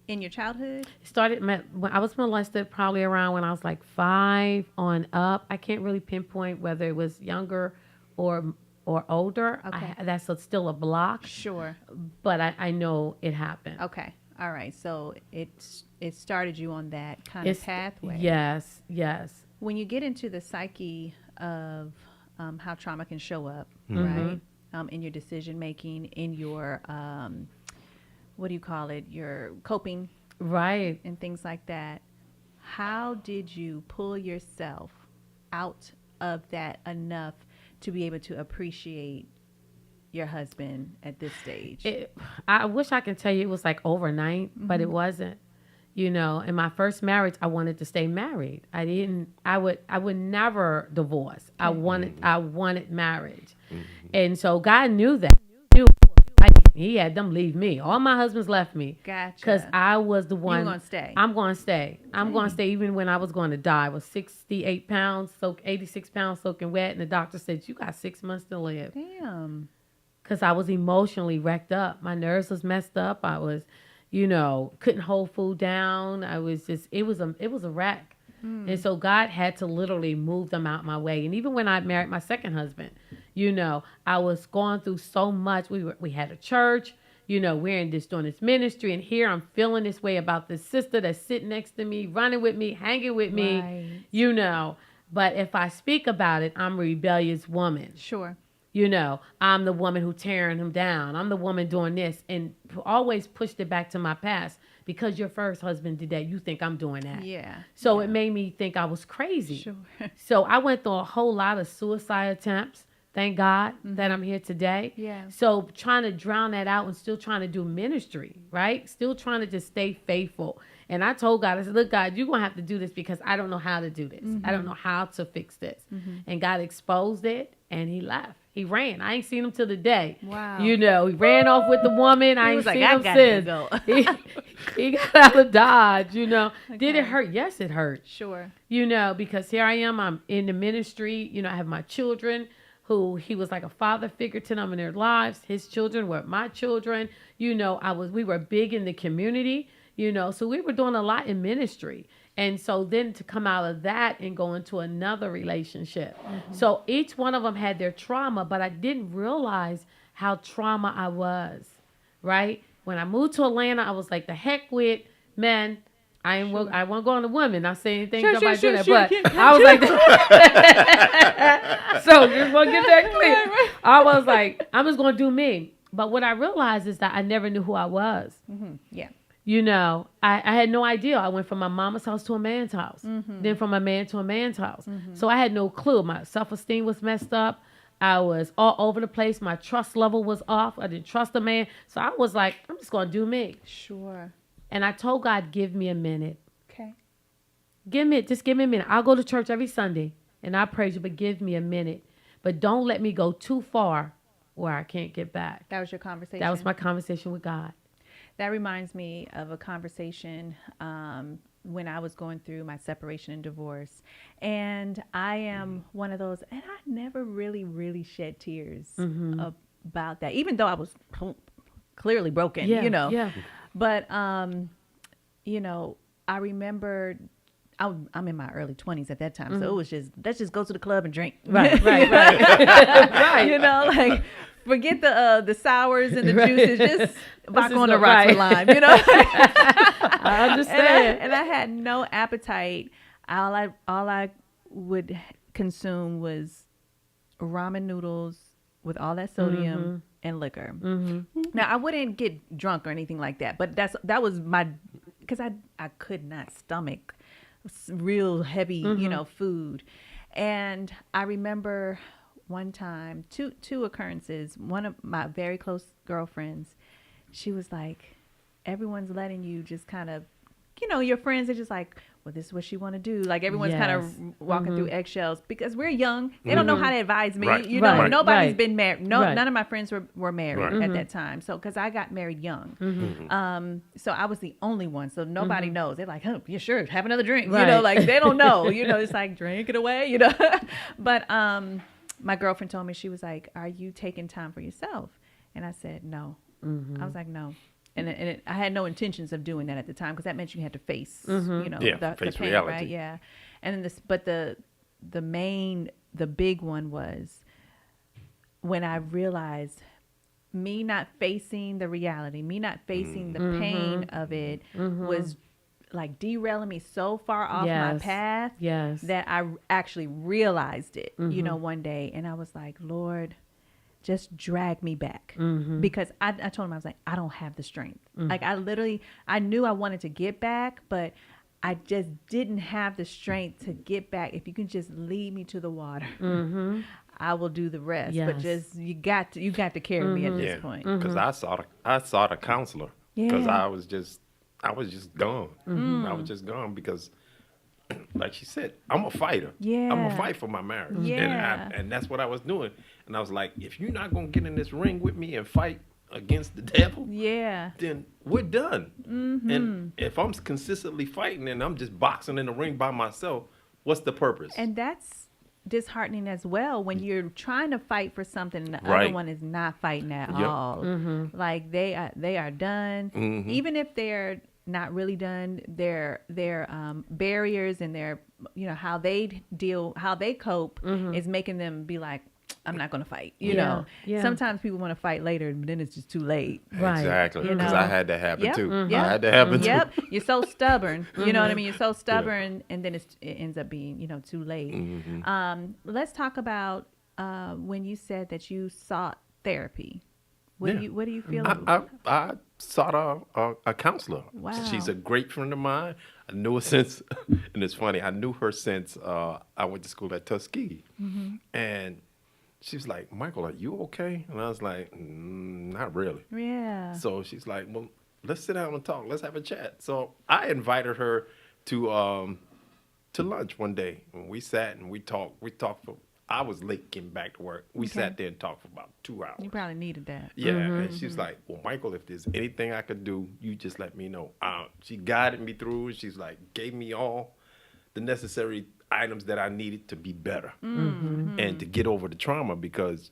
in your childhood?
When I was molested probably around when I was like 5 on up. I can't really pinpoint whether it was younger or older.
Okay.
That's still a block.
Sure.
But I know it happened.
Okay. All right. So it started you on that kind of pathway.
Yes.
When you get into the psyche of how trauma can show up, right? In your decision making, in your what do you call it? Your coping,
right,
and things like that. How did you pull yourself out of that enough to be able to appreciate your husband at this stage?
I wish I could tell you it was like overnight, but it wasn't. In my first marriage, I wanted to stay married. I would never divorce. I wanted marriage. And so God knew that. He had them leave me. All my husbands left me.
Gotcha.
Because I was the one.
You going to stay?
I'm going to stay. I'm going to stay even when I was going to die. I was 68 pounds, 86 pounds soaking wet. And the doctor said, you got 6 months to live.
Damn.
Because I was emotionally wrecked up. My nerves was messed up. I was, couldn't hold food down. I was just, it was a wreck. And so God had to literally move them out my way. And even when I married my second husband, you know, I was going through so much. We had a church, you know, we're doing this ministry, and here I'm feeling this way about this sister that's sitting next to me, running with me, hanging with me, you know. But if I speak about it, I'm a rebellious woman.
Sure.
You know, I'm the woman who tearing him down. I'm the woman doing this, and always pushed it back to my past. Because your first husband did that, you think I'm doing that.
Yeah.
So it made me think I was crazy.
Sure.
So I went through a whole lot of suicide attempts. Thank God that I'm here today.
Yeah.
So trying to drown that out and still trying to do ministry, right? Still trying to just stay faithful. And I told God, I said, look, God, you're going to have to do this because I don't know how to do this. I don't know how to fix this. And God exposed it, and he left. He ran. I ain't seen him till the day.
Wow.
You know, he ran off with the woman. I ain't
was
seen
like,
him
I
since.
got to go.
He got out of Dodge, you know. Did it hurt? Yes, it hurt.
Sure.
You know, because here I am. I'm in the ministry. You know, I have my children who he was like a father figure to them in their lives. His children were my children. You know, we were big in the community, you know, so we were doing a lot in ministry. And so then to come out of that and go into another relationship. So each one of them had their trauma, but I didn't realize how trauma I was, right? When I moved to Atlanta, I was like, the heck with men. I won't go on the women. Not saying anything about doing that, but I was like, so just want to get that clear. I was like, I'm just going to do me. But what I realized is that I never knew who I was.
Yeah.
You know, I had no idea. I went from my mama's house to a man's house, then from a man to a man's house. So I had no clue. My self-esteem was messed up. I was all over the place. My trust level was off. I didn't trust a man. So I was like, I'm just going to do me.
Sure.
And I told God, give me a minute.
Okay.
Just give me a minute. I'll go to church every Sunday and I praise you, but give me a minute. But don't let me go too far where I can't get back.
That was your conversation?
That was my conversation with God.
That reminds me of a conversation when I was going through my separation and divorce. And I am one of those, and I never really shed tears about that, even though I was clearly broken, you know.
Yeah.
But, you know, I remember I'm in my early 20s at that time. So it was just, let's just go to the club and drink.
Right.
Right. You know, like, forget the sours and the juices, just vodka on the rocks with lime, you know?
I understand.
And I had no appetite. All I would consume was ramen noodles with all that sodium and liquor. Now, I wouldn't get drunk or anything like that, but that was because I could not stomach real heavy, you know, food. And I remember one time, two occurrences. One of my very close girlfriends, she was like, everyone's letting you just kind of, you know, your friends are just like, well, this is what she want to do. Like everyone's kind of walking through eggshells because we're young. They don't know how to advise me.
Right.
You know,
Right.
nobody's been married. None of my friends were married at that time. So, because I got married young. So I was the only one. So nobody knows. They're like, oh, yeah, sure. Have another drink. You know, like they don't know. You know, it's like, drink it away, you know. But my girlfriend told me, she was like, are you taking time for yourself? And I said, no. I was like, no. And I had no intentions of doing that at the time because that meant you had to face, you know,
face
the pain,
reality.
right? Yeah. And the big one was when I realized me not facing the reality, me not facing the pain of it was like derailing me so far off my path that I actually realized it, you know, one day. And I was like, Lord, just drag me back because I told him, I was like, I don't have the strength. Like I knew I wanted to get back, but I just didn't have the strength to get back. If you can just lead me to the water, I will do the rest. But just you got to carry me at this point.
Because I sought a counselor because I was just gone. I was just gone because, like she said, I'm a fighter. I'm gonna fight for my marriage. And that's what I was doing. And I was like, if you're not gonna get in this ring with me and fight against the devil, then we're done. And if I'm consistently fighting and I'm just boxing in the ring by myself, what's the purpose?
And that's disheartening as well when you're trying to fight for something and the other one is not fighting at all. Like they are done. Even if they're not really done. Their barriers and their, how they cope is making them be like, I'm not going to fight. You know, sometimes people want to fight later, but then it's just too late.
Right.
Exactly. Because I had that happen too.
Yep.
I had that happen too.
You're so stubborn. You know what I mean? You're so stubborn, and then it ends up being, too late. Let's talk about when you said that you sought therapy. What do you feel?
I sought a counselor.
Wow.
She's a great friend of mine. I knew her since, and it's funny, I knew her since I went to school at Tuskegee. And she was like, Michael, are you okay? And I was like, not really.
Yeah.
So she's like, well, let's sit down and talk. Let's have a chat. So I invited her to lunch one day. And we sat and we talked. I was late getting back to work. We sat there and talked for about 2 hours.
You probably needed that.
Yeah. And she's like, well, Michael, if there's anything I could do, you just let me know. She guided me through. She's like, gave me all the necessary items that I needed to be better and to get over the trauma, because,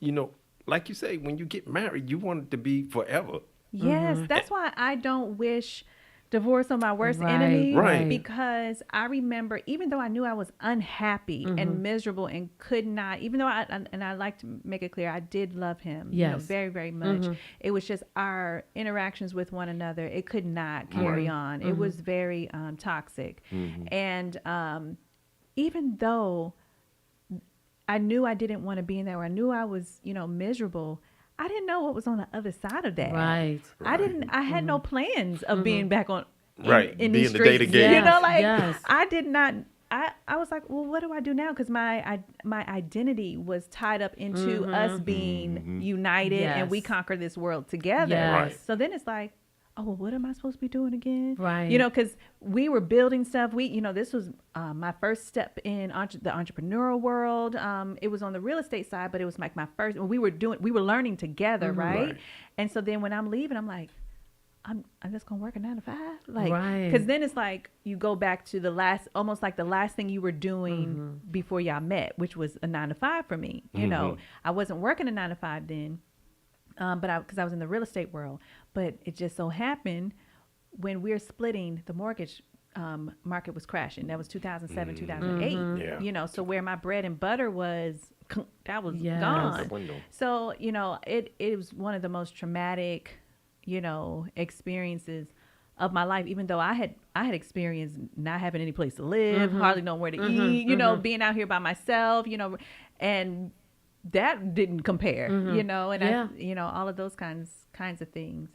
like you say, when you get married, you want it to be forever.
Yes, that's why I don't wish divorce on my worst enemy.
Right.
Because I remember, even though I knew I was unhappy and miserable and could not, even though I like to make it clear, I did love him very, very much. It was just our interactions with one another. It could not carry on. It was very toxic. And even though I knew I didn't want to be in there, or I knew I was, miserable, I didn't know what was on the other side of that.
Right.
I had no plans of being back on in
being
these
the
streets.
day-to-day.
I did not. I was like, well, what do I do now? Because my identity was tied up into us being united and we conquer this world together.
Yes.
So then it's like, oh, well, what am I supposed to be doing again?
Right.
Because we were building stuff. This was my first step in the entrepreneurial world. It was on the real estate side, but it was like my first. We were learning together, right? And so then when I'm leaving, I'm like, I'm just gonna work a 9 to 5, because then it's like you go back to almost like the last thing you were doing before y'all met, which was a 9 to 5 for me. I wasn't working a 9 to 5 then. Because I was in the real estate world, but it just so happened when we're splitting, the mortgage market was crashing. That was 2007, 2008. So where my bread and butter was, that was gone. So it was one of the most traumatic, experiences of my life. Even though I had experienced not having any place to live, hardly know where to eat, being out here by myself, and that didn't compare, and all of those kinds of things.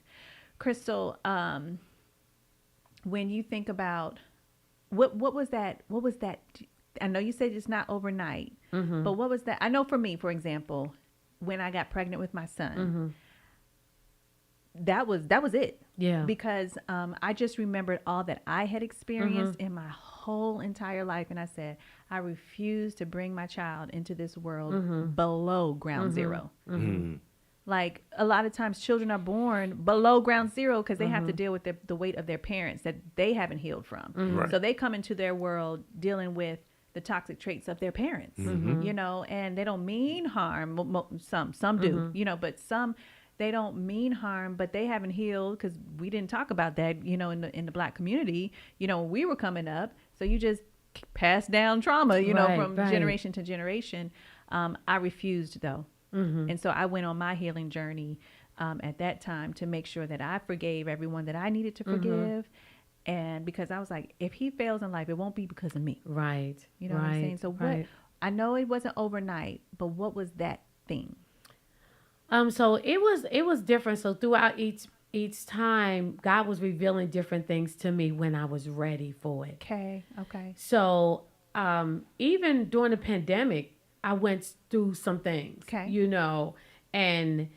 Crystal, when you think about what was that, I know you said it's not overnight, but what was that? I know for me, for example, when I got pregnant with my son, that was it. Yeah. Because I just remembered all that I had experienced in my whole entire life, and I said, I refuse to bring my child into this world below ground zero. Like a lot of times children are born below ground zero because they have to deal with the weight of their parents that they haven't healed from. So they come into their world dealing with the toxic traits of their parents, and they don't mean harm. Some do, but some, they don't mean harm, but they haven't healed, because we didn't talk about that, in the Black community, when we were coming up. So you just pass down trauma, from generation to generation. I refused, though. And so I went on my healing journey at that time to make sure that I forgave everyone that I needed to forgive. And because I was like, if he fails in life, it won't be because of me. Right. You know what I'm saying? So I know it wasn't overnight, but what was that thing?
So it was different. So throughout each time, God was revealing different things to me when I was ready for it. Okay. So even during the pandemic, I went through some things. Okay. And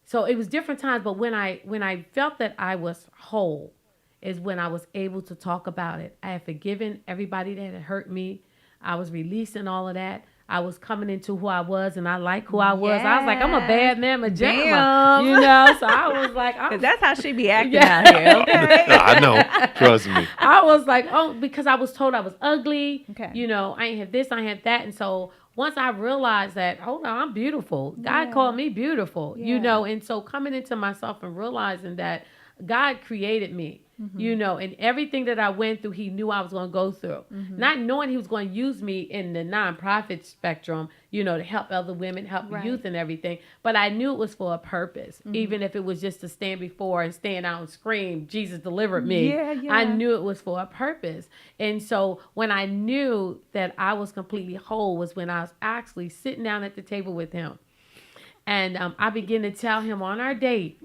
so it was different times. But when I felt that I was whole, is when I was able to talk about it. I had forgiven everybody that had hurt me. I was releasing all of that. I was coming into who I was, and I like who I was. I was like, I'm a bad mamma jamma, So I was like,
that's how she be acting out here. Okay,
I know. Trust me.
I was like, because I was told I was ugly. Okay, I ain't have this, I ain't have that, and so once I realized that, hold on, I'm beautiful. God called me beautiful, and so coming into myself and realizing that God created me. You know, and everything that I went through, he knew I was going to go through. Not knowing he was going to use me in the nonprofit spectrum, you know, to help other women, help youth and everything. But I knew it was for a purpose, even if it was just to stand before and stand out and scream, Jesus delivered me. I knew it was for a purpose. And so when I knew that I was completely whole was when I was actually sitting down at the table with him. And I began to tell him on our date,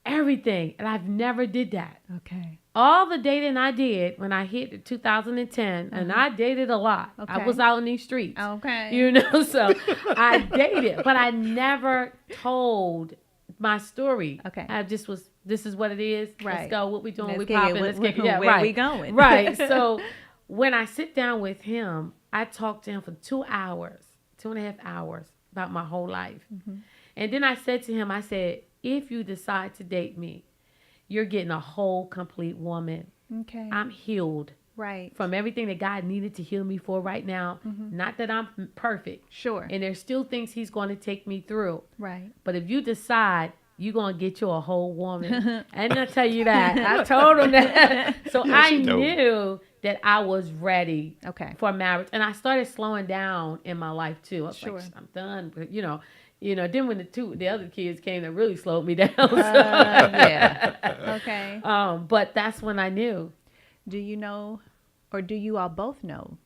everything. And I've never did that.
Okay.
All the dating I did when I hit 2010, and I dated a lot. I was out in these streets.
Okay.
You know, so I dated, but I never told my story.
Okay.
I just was, this is what it is.
Right.
Let's go. What we doing?
Let's
We
kick it.
popping. Let's kick it. Yeah,
Where
right.
we going?
Right. So when I sit down with him, I talk to him for 2 hours, 2.5 hours about my whole life. And then I said to him, I said, if you decide to date me, you're getting a whole, complete woman.
Okay.
I'm healed.
Right.
From everything that God needed to heal me for right now. Not that I'm perfect.
Sure.
And there's still things he's going to take me through.
Right.
But if you decide you're going to get you a whole woman, and I'll tell you that. I told him that. So I knew that I was ready for marriage. And I started slowing down in my life too. I was like, I'm done. But, you know, then when the other kids came, that really slowed me down.
Okay.
But that's when I knew.
Do you know, or do you all both know,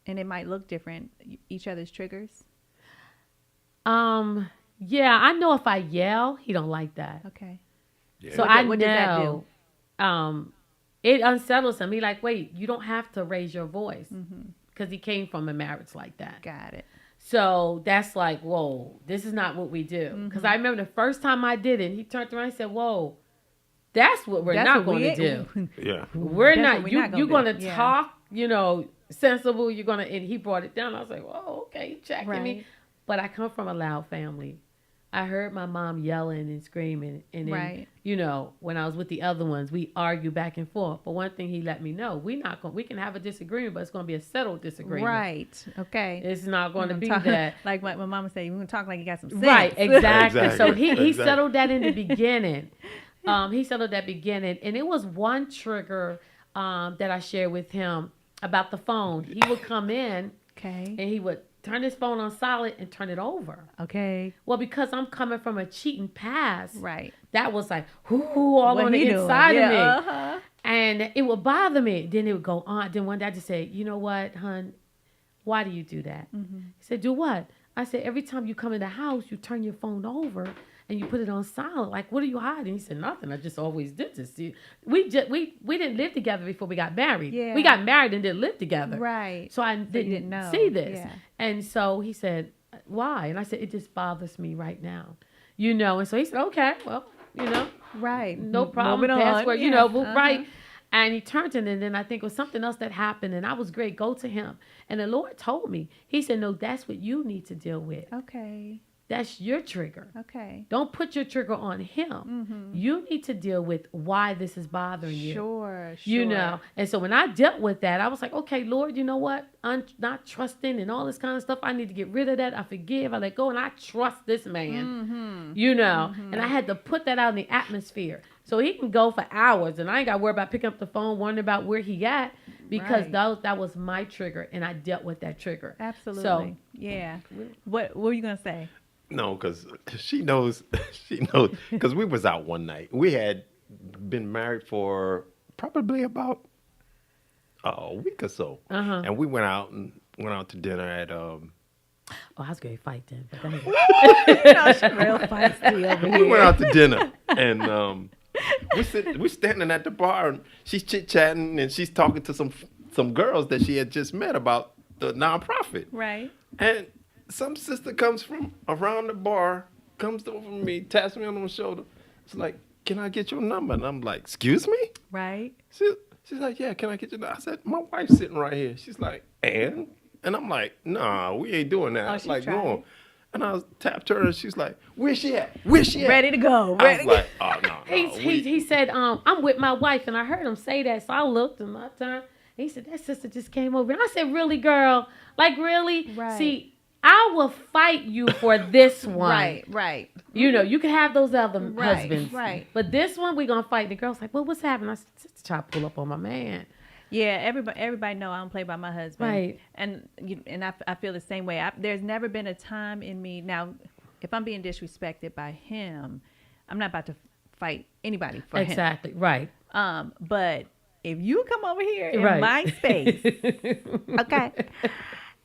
and it might look different, each other's triggers?
Yeah, I know if I yell, he don't like that.
Okay.
Yeah. So what does that do? It unsettles him. He like, wait, you don't have to raise your voice, because he came from a marriage like that.
Got it.
So that's like, whoa, this is not what we do. Because I remember the first time I did it, he turned around and said, whoa, that's what we're not going to do.
Yeah.
We're not, you're going to talk, sensible. You're going to, and he brought it down. I was like, whoa, okay, checking me. But I come from a loud family. I heard my mom yelling and screaming. And then, when I was with the other ones, we argue back and forth. But one thing he let me know, we can have a disagreement, but it's going to be a settled disagreement.
Right. Okay.
It's not going to be that.
Like my mama said, you're going to talk like you got some sense.
Right, exactly. So he settled that in the beginning. He settled that beginning. And it was one trigger that I shared with him about the phone. He would come in and he would turn his phone on silent and turn it over.
Okay.
Well, because I'm coming from a cheating past.
Right.
That was like, all on the inside of me. And it would bother me. Then it would go on. Then one day I just say, you know what, hon? Why do you do that? He said, do what? I said, every time you come in the house, you turn your phone over and you put it on silent. Like, what are you hiding? He said, nothing. I just always did this. We didn't live together before we got married.
Yeah.
We got married and didn't live together.
Right.
So I didn't know. See this.
Yeah.
And so he said, why? And I said, it just bothers me right now. And so he said, okay, well,
right.
No problem. Password, right. And he turned and then I think it was something else that happened and I was great. Go to him. And the Lord told me, he said, no, that's what you need to deal with.
Okay.
That's your trigger.
Okay.
Don't put your trigger on him. You need to deal with why this is bothering you.
Sure.
And so when I dealt with that, I was like, okay, Lord, you know what? I'm not trusting and all this kind of stuff. I need to get rid of that. I forgive. I let go and I trust this man. And I had to put that out in the atmosphere. So he can go for hours and I ain't got to worry about picking up the phone, wondering about where he at because that was my trigger and I dealt with that trigger.
Absolutely.
So,
yeah. What were you going to say?
No, because she knows, because we was out one night. We had been married for probably about a week or so. And we went out to dinner at... Oh,
I was going to fight then. But
real feisty over here.
We went out to dinner and we're standing at the bar and she's chit-chatting and she's talking to some girls that she had just met about the nonprofit.
Right.
And some sister comes from around the bar, comes over me, taps me on the shoulder. It's like, can I get your number? And I'm like, excuse me?
Right.
She's like, yeah, can I get your number? I said, my wife's sitting right here. She's like, and? And I'm like, nah, we ain't doing that. I was like, no. And I tapped her and she's like, where's she at? Where's she at?
Ready to go.
I was like, oh, no.
He said, I'm with my wife. And I heard him say that. So I looked and I turned. He said, that sister just came over. And I said, really, girl? Like, really?
Right.
See, I will fight you for this one.
Right.
You know, you can have those other
Right,
husbands.
right.
But this one, we going to fight. The girl's like, well, what's happening? I said, just try to pull up on my man.
Yeah, everybody know I don't play by my husband.
Right.
And I feel the same way. There's never been a time in me. Now, if I'm being disrespected by him, I'm not about to fight anybody for him.
Exactly, right.
But if you come over here in
Right.
my space, okay,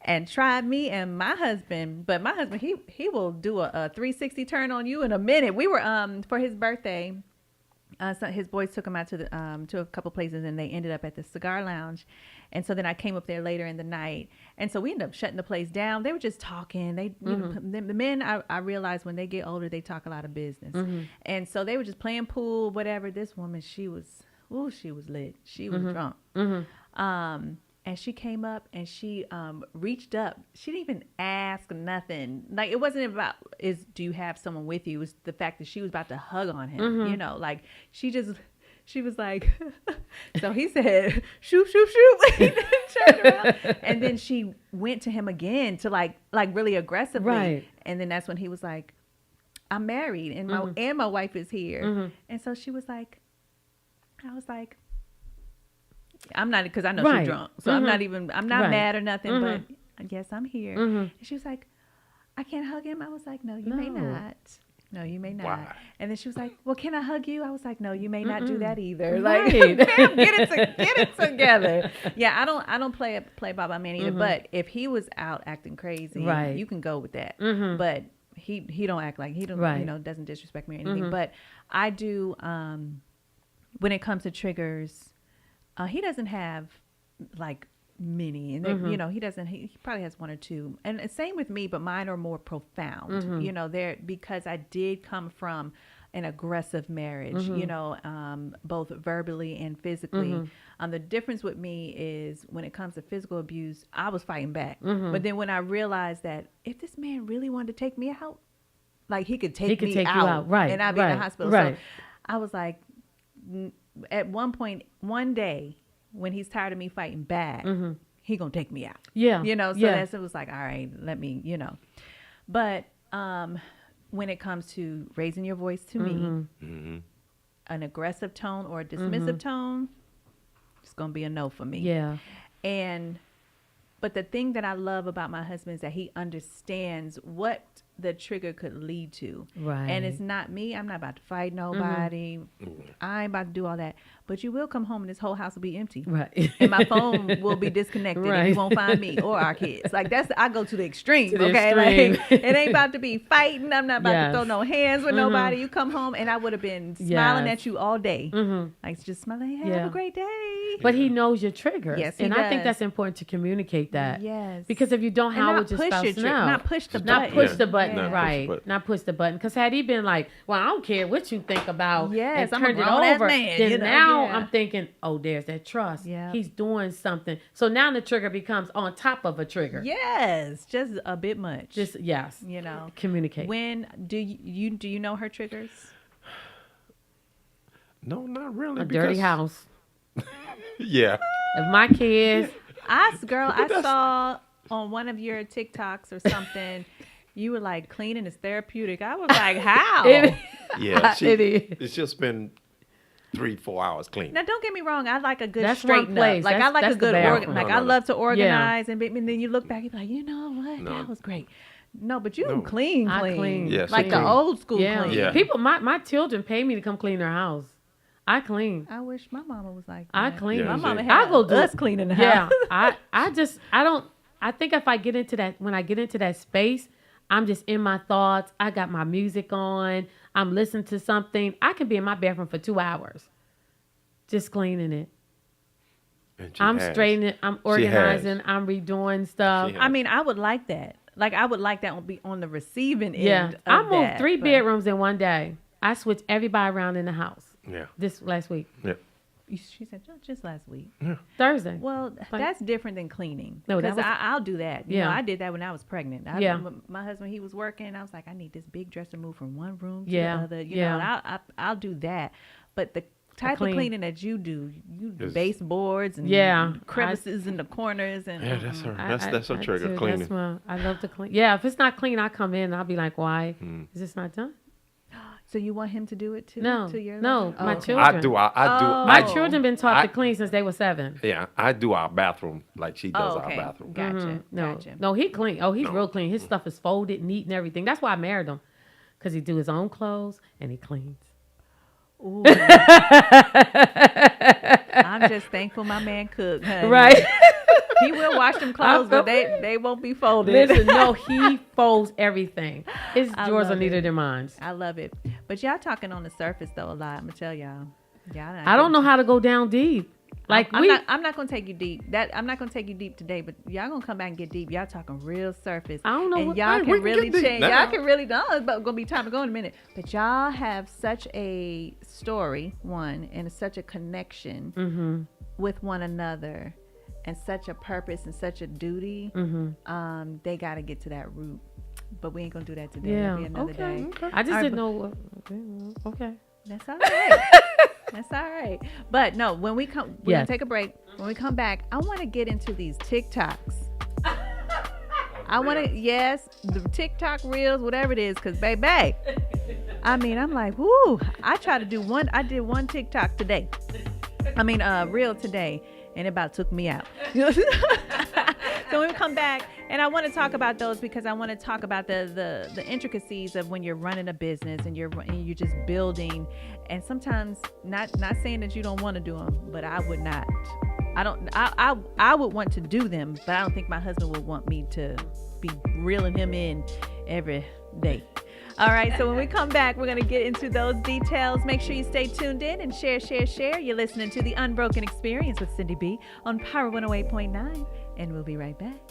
and try me and my husband, but my husband, he will do a 360 turn on you in a minute. We were for his birthday. So his boys took him out to to a couple places, and they ended up at the cigar lounge. And so then I came up there later in the night, and so we ended up shutting the place down. They were just talking. They, you know, the men, I realized when they get older, they talk a lot of business, and so they were just playing pool, whatever. This woman, she was lit. She was drunk. And she came up and she reached up. She didn't even ask nothing. Like, it wasn't about, do you have someone with you? It was the fact that she was about to hug on him. You know, like she was like, so he said, shoot, shoot, shoot. He turned around. And then she went to him again to like really aggressively.
Right.
And then that's when he was like, I'm married and my wife is here. And so she was like, I was like, I'm not, because I know she's drunk. So I'm not mad or nothing, but yes, I'm here. And she was like, I can't hug him. I was like, no, you may not. No, you may not.
Why?
And then she was like, well, can I hug you? I was like, no, you may not do that either.
Right.
Like, fam, get it together. Yeah, I don't play by my man either. But if he was out acting crazy, you can go with that. But he don't act like, he don't, you know, doesn't disrespect me or anything. But I do, when it comes to triggers, he doesn't have like many, and you know, he probably has one or two, and same with me, but mine are more profound. You know, because I did come from an aggressive marriage, you know, both verbally and physically. The difference with me is when it comes to physical abuse, I was fighting back. But then when I realized that if this man really wanted to take me out, like he could take me out,
right?
And I'd be in the hospital. So I was like, at one point, one day, when he's tired of me fighting back, he gonna take me out.
Yeah.
You know, so it was like, all right, let me, you know. But when it comes to raising your voice to me, an aggressive tone or a dismissive tone, it's gonna be a no for me.
Yeah.
But the thing that I love about my husband is that he understands what the trigger could lead to.
Right.
And it's not me. I'm not about to fight nobody. I ain't about to do all that. But you will come home and this whole house will be empty.
Right.
And my phone will be disconnected and you won't find me or our kids. Like, I go to the extreme. Like, it ain't about to be fighting. I'm not about to throw no hands with nobody. You come home and I would have been smiling at you all day. Like, just smiling, hey, have a great day.
But he knows your triggers.
Yes, he
and
does.
I think that's important to communicate that.
Yes.
Because if you don't, how would your spouse know?
Not push the button.
Not push the button,
Not push the
right.
button.
Not push the button. Because had he been like, well, I don't care what you think about,
Yes,
and
I'm a
turned it
grown-ass
over,
man,
then
you know,
now
yeah.
I'm thinking, oh, there's that trust.
Yeah.
He's doing something. So now the trigger becomes on top of a trigger.
Yes, just a bit much.
Just, yes.
You know.
Communicate.
When do you know her triggers?
No, not really.
A dirty house.
Yeah.
If my kids.
I saw on one of your TikToks or something, you were like, cleaning is therapeutic. I was like, how?
Yeah.
It is.
It's just been 3-4 hours clean.
Now, don't get me wrong. I like a good
That's
straighten
one place.
up. Like, I like
That's
a good
the
organ.
bathroom.
Like, I love to organize,
Yeah.
and then you look back, you're like, you know what?
No.
That was great. No, but you clean.
I clean.
Yes,
like
she
the
clean.
old school
Yeah.
clean.
Yeah.
People, my children pay me to come clean their house. I clean.
I wish my mama was like
I
that.
clean.
Yeah,
My mama
see.
had
I go do
us
it.
cleaning the
Yeah.
house.
I think if I get into that, when I get into that space, I'm just in my thoughts. I got my music on. I'm listening to something. I can be in my bathroom for 2 hours, just cleaning it.
And she
I'm
has.
straightening it. I'm
She
organizing.
has.
I'm redoing stuff.
She has.
I mean, I would like that. Like, I would like that to be on the receiving end.
Yeah. I
of
moved
that,
3
but-
bedrooms in one day. I switched everybody around in the house.
Yeah.
This last week.
Yeah.
She said just last week.
Thursday.
Well,
Like-
that's different than cleaning.
No, that
because
was-
I'll do that. You
Yeah.
know, I did that when I was pregnant.
Yeah.
My husband, he was working. I was like, I need this big dresser moved from one room to
Yeah.
the other. You
Yeah.
know, and I'll do that. But the type of
clean.
cleaning that you do,
Is-
baseboards and
Yeah.
crevices in the corners and
Yeah, that's her.
I-
That's her trigger,
too.
cleaning.
I love to clean. Yeah, if it's not clean, I come in and I'll be like, why? Is this not done?
So you want him to do it too?
No,
to your
no,
life?
my
okay.
children.
I do.
My children been taught to clean since they were 7.
Yeah, I do our bathroom like she does
okay.
our bathroom.
Gotcha.
No,
Gotcha.
no, he clean. Oh, he's real clean. His stuff is folded, neat, and everything. That's why I married him, because he do his own clothes and he cleans.
Ooh. I'm just thankful my man cook, honey.
Right.
He will wash them clothes, but they won't be folded.
Listen, no, he folds everything. His drawers are neater than mine.
I love it. But y'all talking on the surface though a lot. I'm gonna tell y'all.
I don't know how to go down deep. Like
I'm not gonna take you deep. I'm not gonna take you deep today. But y'all gonna come back and get deep. Y'all talking real surface.
I don't know.
And
what,
y'all can really change.
now.
Y'all can really. It's gonna be time to go in a minute. But y'all have such a story, one, and such a connection with one another, and such a purpose and such a duty. They got to get to that root. But we ain't gonna do that today.
Yeah.
It'll be another day.
Okay. I just didn't know. Okay.
That's all right. That's all right. But no, when we come, we're gonna take a break. When we come back, I want to get into these TikToks. I want to, the TikTok reels, whatever it is, because baby, I mean, I'm like, whoo. I did one TikTok today. Reel today, and it about took me out. So when we come back, and I want to talk about those because I want to talk about the intricacies of when you're running a business and you're just building, and sometimes not saying that you don't want to do them, but I would not. I would want to do them, but I don't think my husband would want me to be reeling him in every day. All right, so when we come back, we're going to get into those details. Make sure you stay tuned in and share. You're listening to The Unbroken Experience with Syndy B on Power 108.9, and we'll be right back.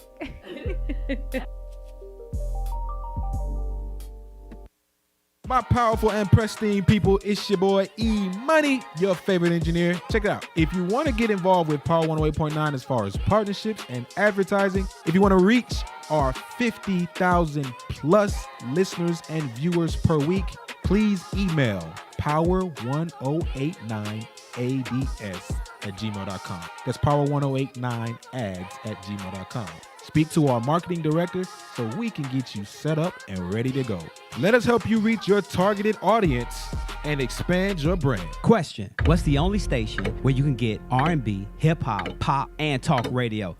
My powerful and pristine people, it's your boy E-Money, your favorite engineer. Check it out. If you want to get involved with Power 108.9 as far as partnerships and advertising, if you want to reach our 50,000 plus listeners and viewers per week, please email power1089ads@gmail.com. That's power1089ads@gmail.com. Speak to our marketing director so we can get you set up and ready to go. Let us help you reach your targeted audience and expand your brand.
Question: what's the only station where you can get R&B, hip hop, pop, and talk radio?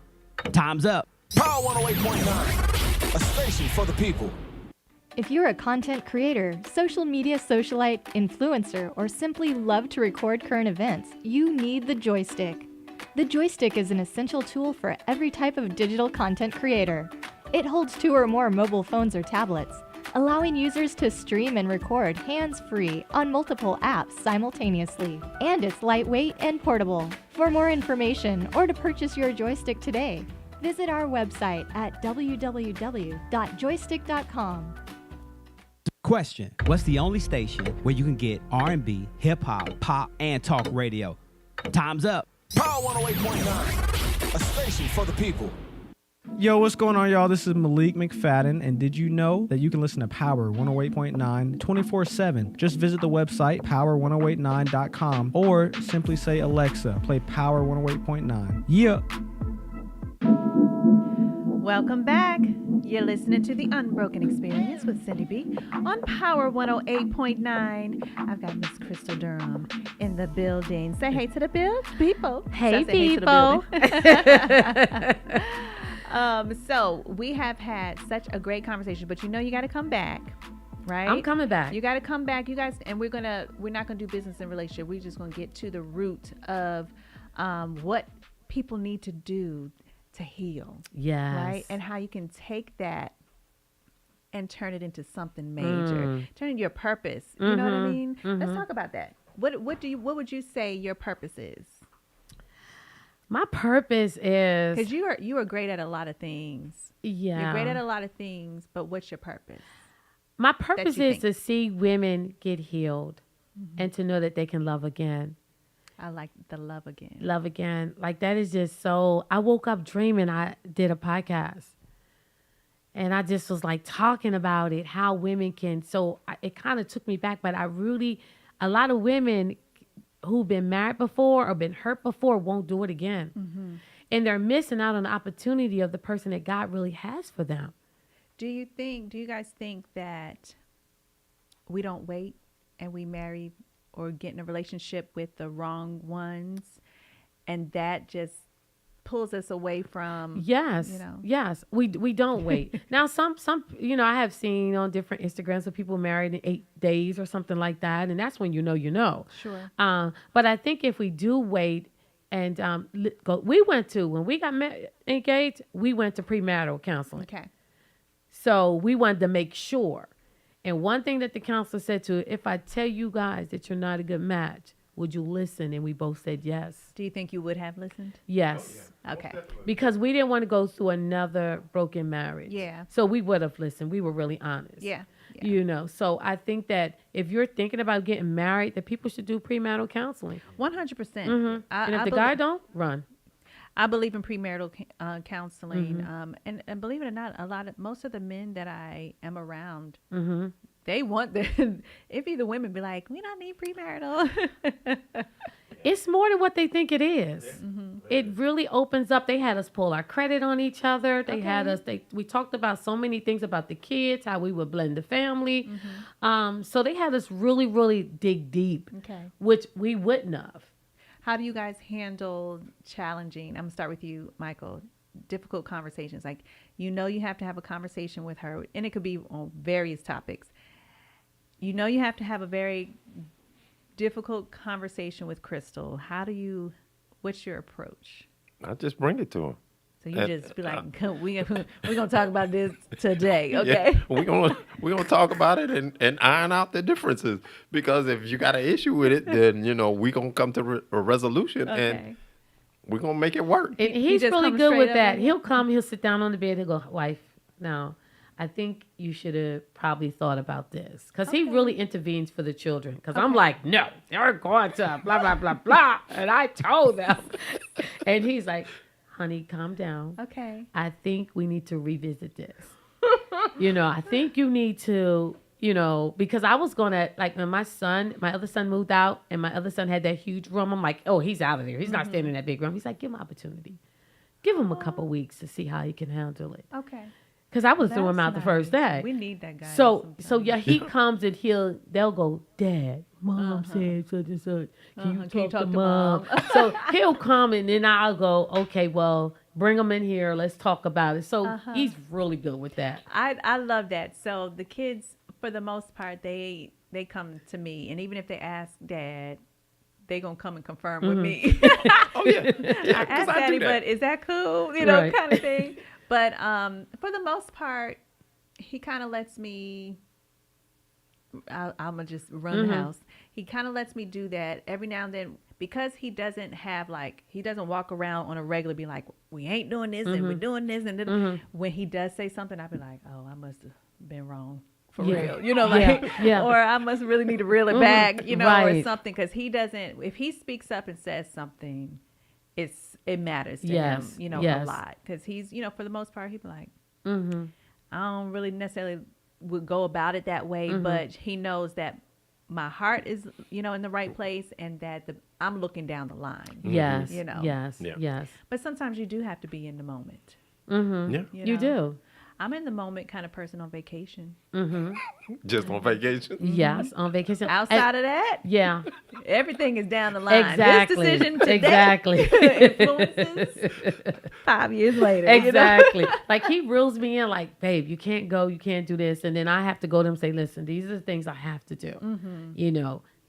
Time's up.
Power 108.9, a station for the people.
If you're a content creator, social media socialite, influencer, or simply love to record current events, you need the joystick. The joystick is an essential tool for every type of digital content creator. It holds 2 or more mobile phones or tablets, allowing users to stream and record hands-free on multiple apps simultaneously. And it's lightweight and portable. For more information or to purchase your joystick today, visit our website at www.joystick.com.
Question: what's the only station where you can get R&B, hip hop, pop, and talk radio? Time's up.
Power 108.9, a station for the people.
Yo, what's going on, y'all? This is Malik McFadden, and did you know that you can listen to Power 108.9 24/7? Just visit the website, power1089.com, or simply say, Alexa, play Power 108.9. Yeah.
Welcome back. You're listening to The Unbroken Experience with Syndy B on Power 108.9. I've got Miss Crystal Durham in the building. Say hey to the people.
Hey,
people.
Hey to the
So we have had such a great conversation, but you got to come back, right?
I'm coming back.
You got to come back, you guys, and we're not gonna do business and relationship. We're just gonna get to the root of what people need to do to heal.
Yes.
Right? And how you can take that and turn it into something major. Turn it into your purpose. You know what I mean? Let's talk about that. What would you say your purpose is?
My purpose is,
because you are great at a lot of things.
Yeah.
You're great at a lot of things, but what's your purpose?
My purpose is to see women get healed and to know that they can love again.
I like the love again.
Love again. Like, that is just so, I woke up dreaming I did a podcast. And I just was like talking about it, how women can, it kind of took me back, but a lot of women who've been married before or been hurt before won't do it again. And they're missing out on the opportunity of the person that God really has for them.
Do you guys think that we don't wait and we marry or get in a relationship with the wrong ones, and that just pulls us away from
yes, we don't wait. Now some I have seen on different Instagrams of people married in 8 days or something like that, and that's when you know.
Sure.
But I think if we do wait and we went to, when we got engaged, we went to premarital counseling.
Okay.
So we wanted to make sure. And one thing that the counselor said to, if I tell you guys that you're not a good match, would you listen? And we both said yes.
Do you think you would have listened?
Yes.
Oh, yeah. Okay.
Because we didn't want to go through another broken marriage.
Yeah.
So we would have listened. We were really honest.
Yeah.
So I think that if you're thinking about getting married, that people should do premarital counseling.
100%.
Mm-hmm. And if the guy don't, run.
I believe in premarital counseling, and believe it or not, most of the men that I am around, they want it be the women be like, we don't need premarital.
It's more than what they think it is. It really opens up. They had us pull our credit on each other. They had us. We talked about so many things about the kids, how we would blend the family. So they had us really, really dig deep, which we wouldn't have.
How do you guys handle challenging? I'm going to start with you, Michael. Difficult conversations. Like, you have to have a conversation with her, and it could be on various topics. You have to have a very difficult conversation with Crystal. What's your approach?
I just bring it to her.
So you just be like, we're going to talk about this today, okay?
Yeah, we're gonna talk about it and iron out the differences. Because if you got an issue with it, then, we're going to come to a resolution and we're going to make it work.
And he's really good with that. He'll sit down on the bed, he'll go, wife, now, I think you should have probably thought about this. Because he really intervenes for the children. Because I'm like, no, they're going to blah, blah, blah, blah. And I told them. And he's like, honey, calm down.
Okay.
I think we need to revisit this. I think you need to, because I was going to, like, when my other son moved out and my other son had that huge room, I'm like, oh, he's out of there. He's not staying in that big room. He's like, give him opportunity. Give him a couple weeks to see how he can handle it.
Okay.
Because I would throw him out the first day.
We need that guy.
So yeah, he comes and they'll go, Dad, Mom said such and such. Can you talk to Mom? So he'll come and then I'll go, okay, well, bring him in here. Let's talk about it. So he's really good with that.
I love that. So the kids, for the most part, they come to me. And even if they ask Dad, they going to come and confirm with me.
Oh, yeah.
I asked Daddy, but is that cool? Kind of thing. But for the most part, he kind of lets me, I'm going to just run the house. He kind of lets me do that every now and then, because he doesn't walk around on a regular be like, we ain't doing this and we're doing this. And then when he does say something, I'll be like, oh, I must have been wrong. For real, or I must really need to reel it back, or something. Because if he speaks up and says something, it matters to him, a lot. Because he's, for the most part, he'd be like, I don't really necessarily would go about it that way, but he knows that my heart is, in the right place, and that I'm looking down the line.
Yes, yes.
But sometimes you do have to be in the moment.
Yeah, you do.
I'm in the moment kind of person on vacation.
Just on vacation?
Yes, on vacation.
Outside of that?
Yeah.
Everything is down the line.
Exactly.
This decision today influences 5 years later.
Exactly. Like, he reels me in like, babe, you can't go, you can't do this. And then I have to go to him and say, listen, these are the things I have to do.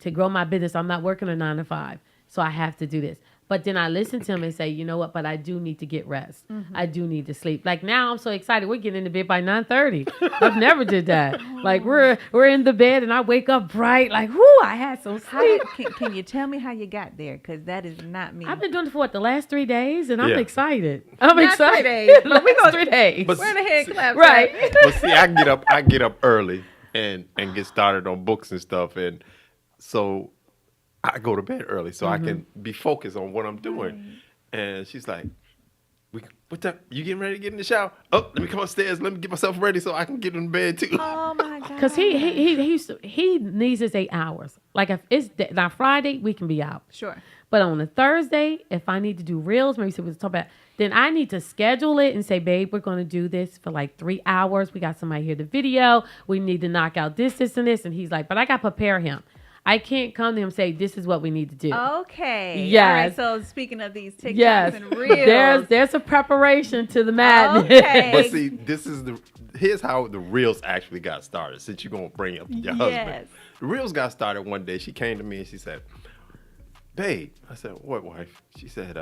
To grow my business. I'm not working a 9 to 5. So I have to do this. But then I listen to him and say, you know what? But I do need to get rest. I do need to sleep. Like, now I'm so excited. We're getting into bed by 9:30. I've never did that. Like, we're in the bed and I wake up bright. Like, whoo, I had some sleep.
Can you tell me how you got there? Because that is not me.
I've been doing it for the last 3 days, and I'm excited.
I'm excited. 3 days.
But we're going 3 days.
We're in the head clap.
Right.
But see, I get up early and get started on books and stuff, and so I go to bed early so I can be focused on what I'm doing. And she's like, what time? You getting ready to get in the shower? Oh, let me come upstairs. Let me get myself ready so I can get in bed too.
Oh my God.
Because he needs his 8 hours. Like, if it's now Friday, we can be out.
Sure.
But on a Thursday, if I need to do reels, maybe we'll talk about, then I need to schedule it and say, babe, we're going to do this for like 3 hours. We got somebody here to video. We need to knock out this, and this. And he's like, but I got to prepare him. I can't come to him and say, this is what we need to do.
Okay.
Yes.
All right. So speaking of these TikToks and Reels.
There's a preparation to the madness.
Okay.
But see, here's how the Reels actually got started, since you're going to bring up your husband. The Reels got started one day. She came to me and she said, babe. I said, what, wife? She said,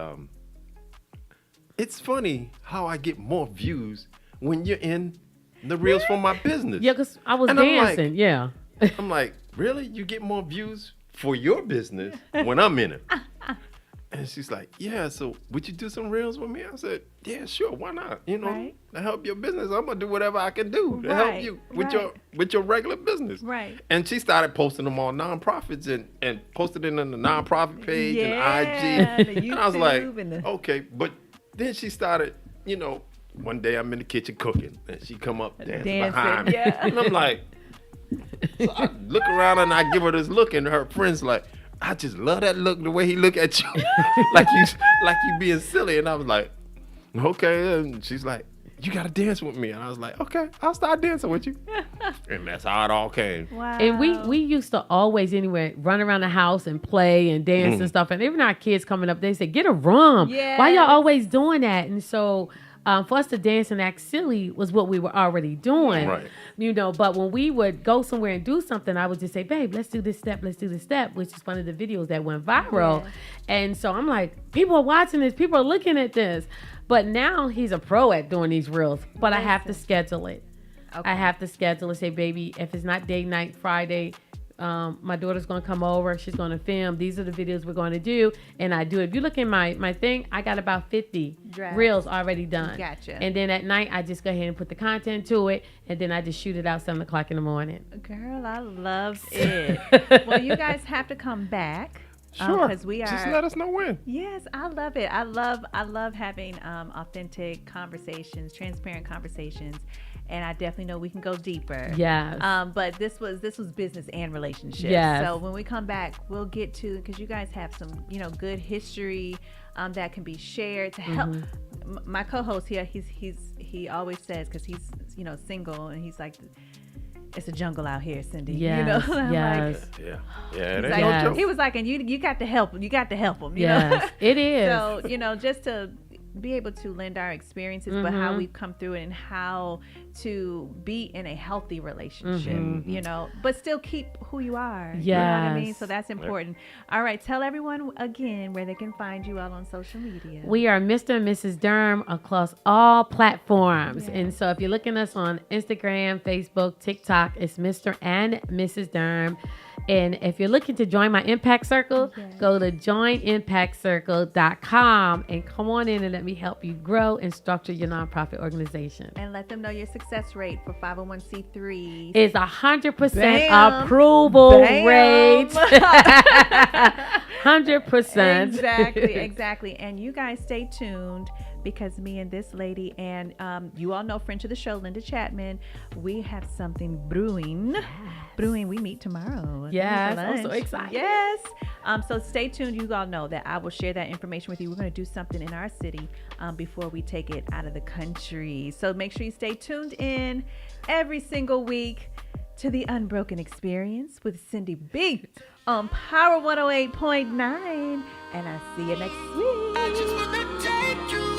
it's funny how I get more views when you're in the Reels for my business.
Yeah, because I was dancing.
I'm like, really? You get more views for your business when I'm in it? And she's like, yeah, so would you do some Reels with me? I said, yeah, sure, why not? You know, to help your business, I'm going to do whatever I can do to help you with your regular business.
Right.
And she started posting them on nonprofits and posted it on the nonprofit page and IG. And I was like, okay. But then she started, you know, one day I'm in the kitchen cooking and she come up dancing behind me. Yeah. And I'm like, so I look around and I give her this look and her friend's like, I just love that look, the way he look at you, like you being silly. And I was like, okay. And she's like, you got to dance with me. And I was like, okay, I'll start dancing with you. And that's how it all came.
Wow.
And we used to always, anyway, run around the house and play and dance and stuff. And even our kids coming up, they say, get a room.
Yes.
Why y'all always doing that? And so for us to dance and act silly was what we were already doing.
Right.
You know, but when we would go somewhere and do something, I would just say, babe, let's do this step, which is one of the videos that went viral. Yeah. And so I'm like, people are watching this, people are looking at this. But now he's a pro at doing these reels, but I have to schedule it. Okay. I have to schedule it. Say, baby, if it's not day, night, Friday, my daughter's going to come over. She's going to film. These are the videos we're going to do. And I do it. If you look in my thing, I got about 50 reels already done.
Gotcha.
And then at night, I just go ahead and put the content to it. And then I just shoot it out 7 o'clock in the morning.
Girl, I love it. Well, you guys have to come back.
Sure.
Because we are.
Just let us know when.
Yes, I love it. I love having authentic conversations, transparent conversations. And I definitely know we can go deeper.
Yes.
But this was business and relationships.
Yes.
So when we come back, we'll get to, because you guys have some, good history that can be shared to help. My co-host here, he always says, because he's single, and he's like, it's a jungle out here, Syndy.
Yes.
Yes.
Like, yeah. It ain't
like,
no joke.
He was like, and you got to help him. You got to help him.
Yes, it is.
So just to be able to lend our experiences, but how we've come through it and how to be in a healthy relationship, but still keep who you are.
Yes.
You know what I mean? So that's important. All right. Tell everyone again where they can find you all on social media.
We are Mr. and Mrs. Durham across all platforms. Yes. And so if you're looking at us on Instagram, Facebook, TikTok, it's Mr. and Mrs. Durham. And if you're looking to join my Impact Circle, go to joinimpactcircle.com and come on in and let me help you grow and structure your nonprofit organization.
And let them know your success rate for 501c3.
It's 100% approval rate. 100%.
Exactly. And you guys stay tuned, because me and this lady, and you all know friend to the show, Linda Chapman, we have something brewing. We meet tomorrow.
Yes, I'm so excited.
Yes. So stay tuned. You all know that I will share that information with you. We're going to do something in our city before we take it out of the country. So make sure you stay tuned in every single week to the Unbroken Experience with Syndy B on Power 108.9. And I'll see you next week.
I just wanna take you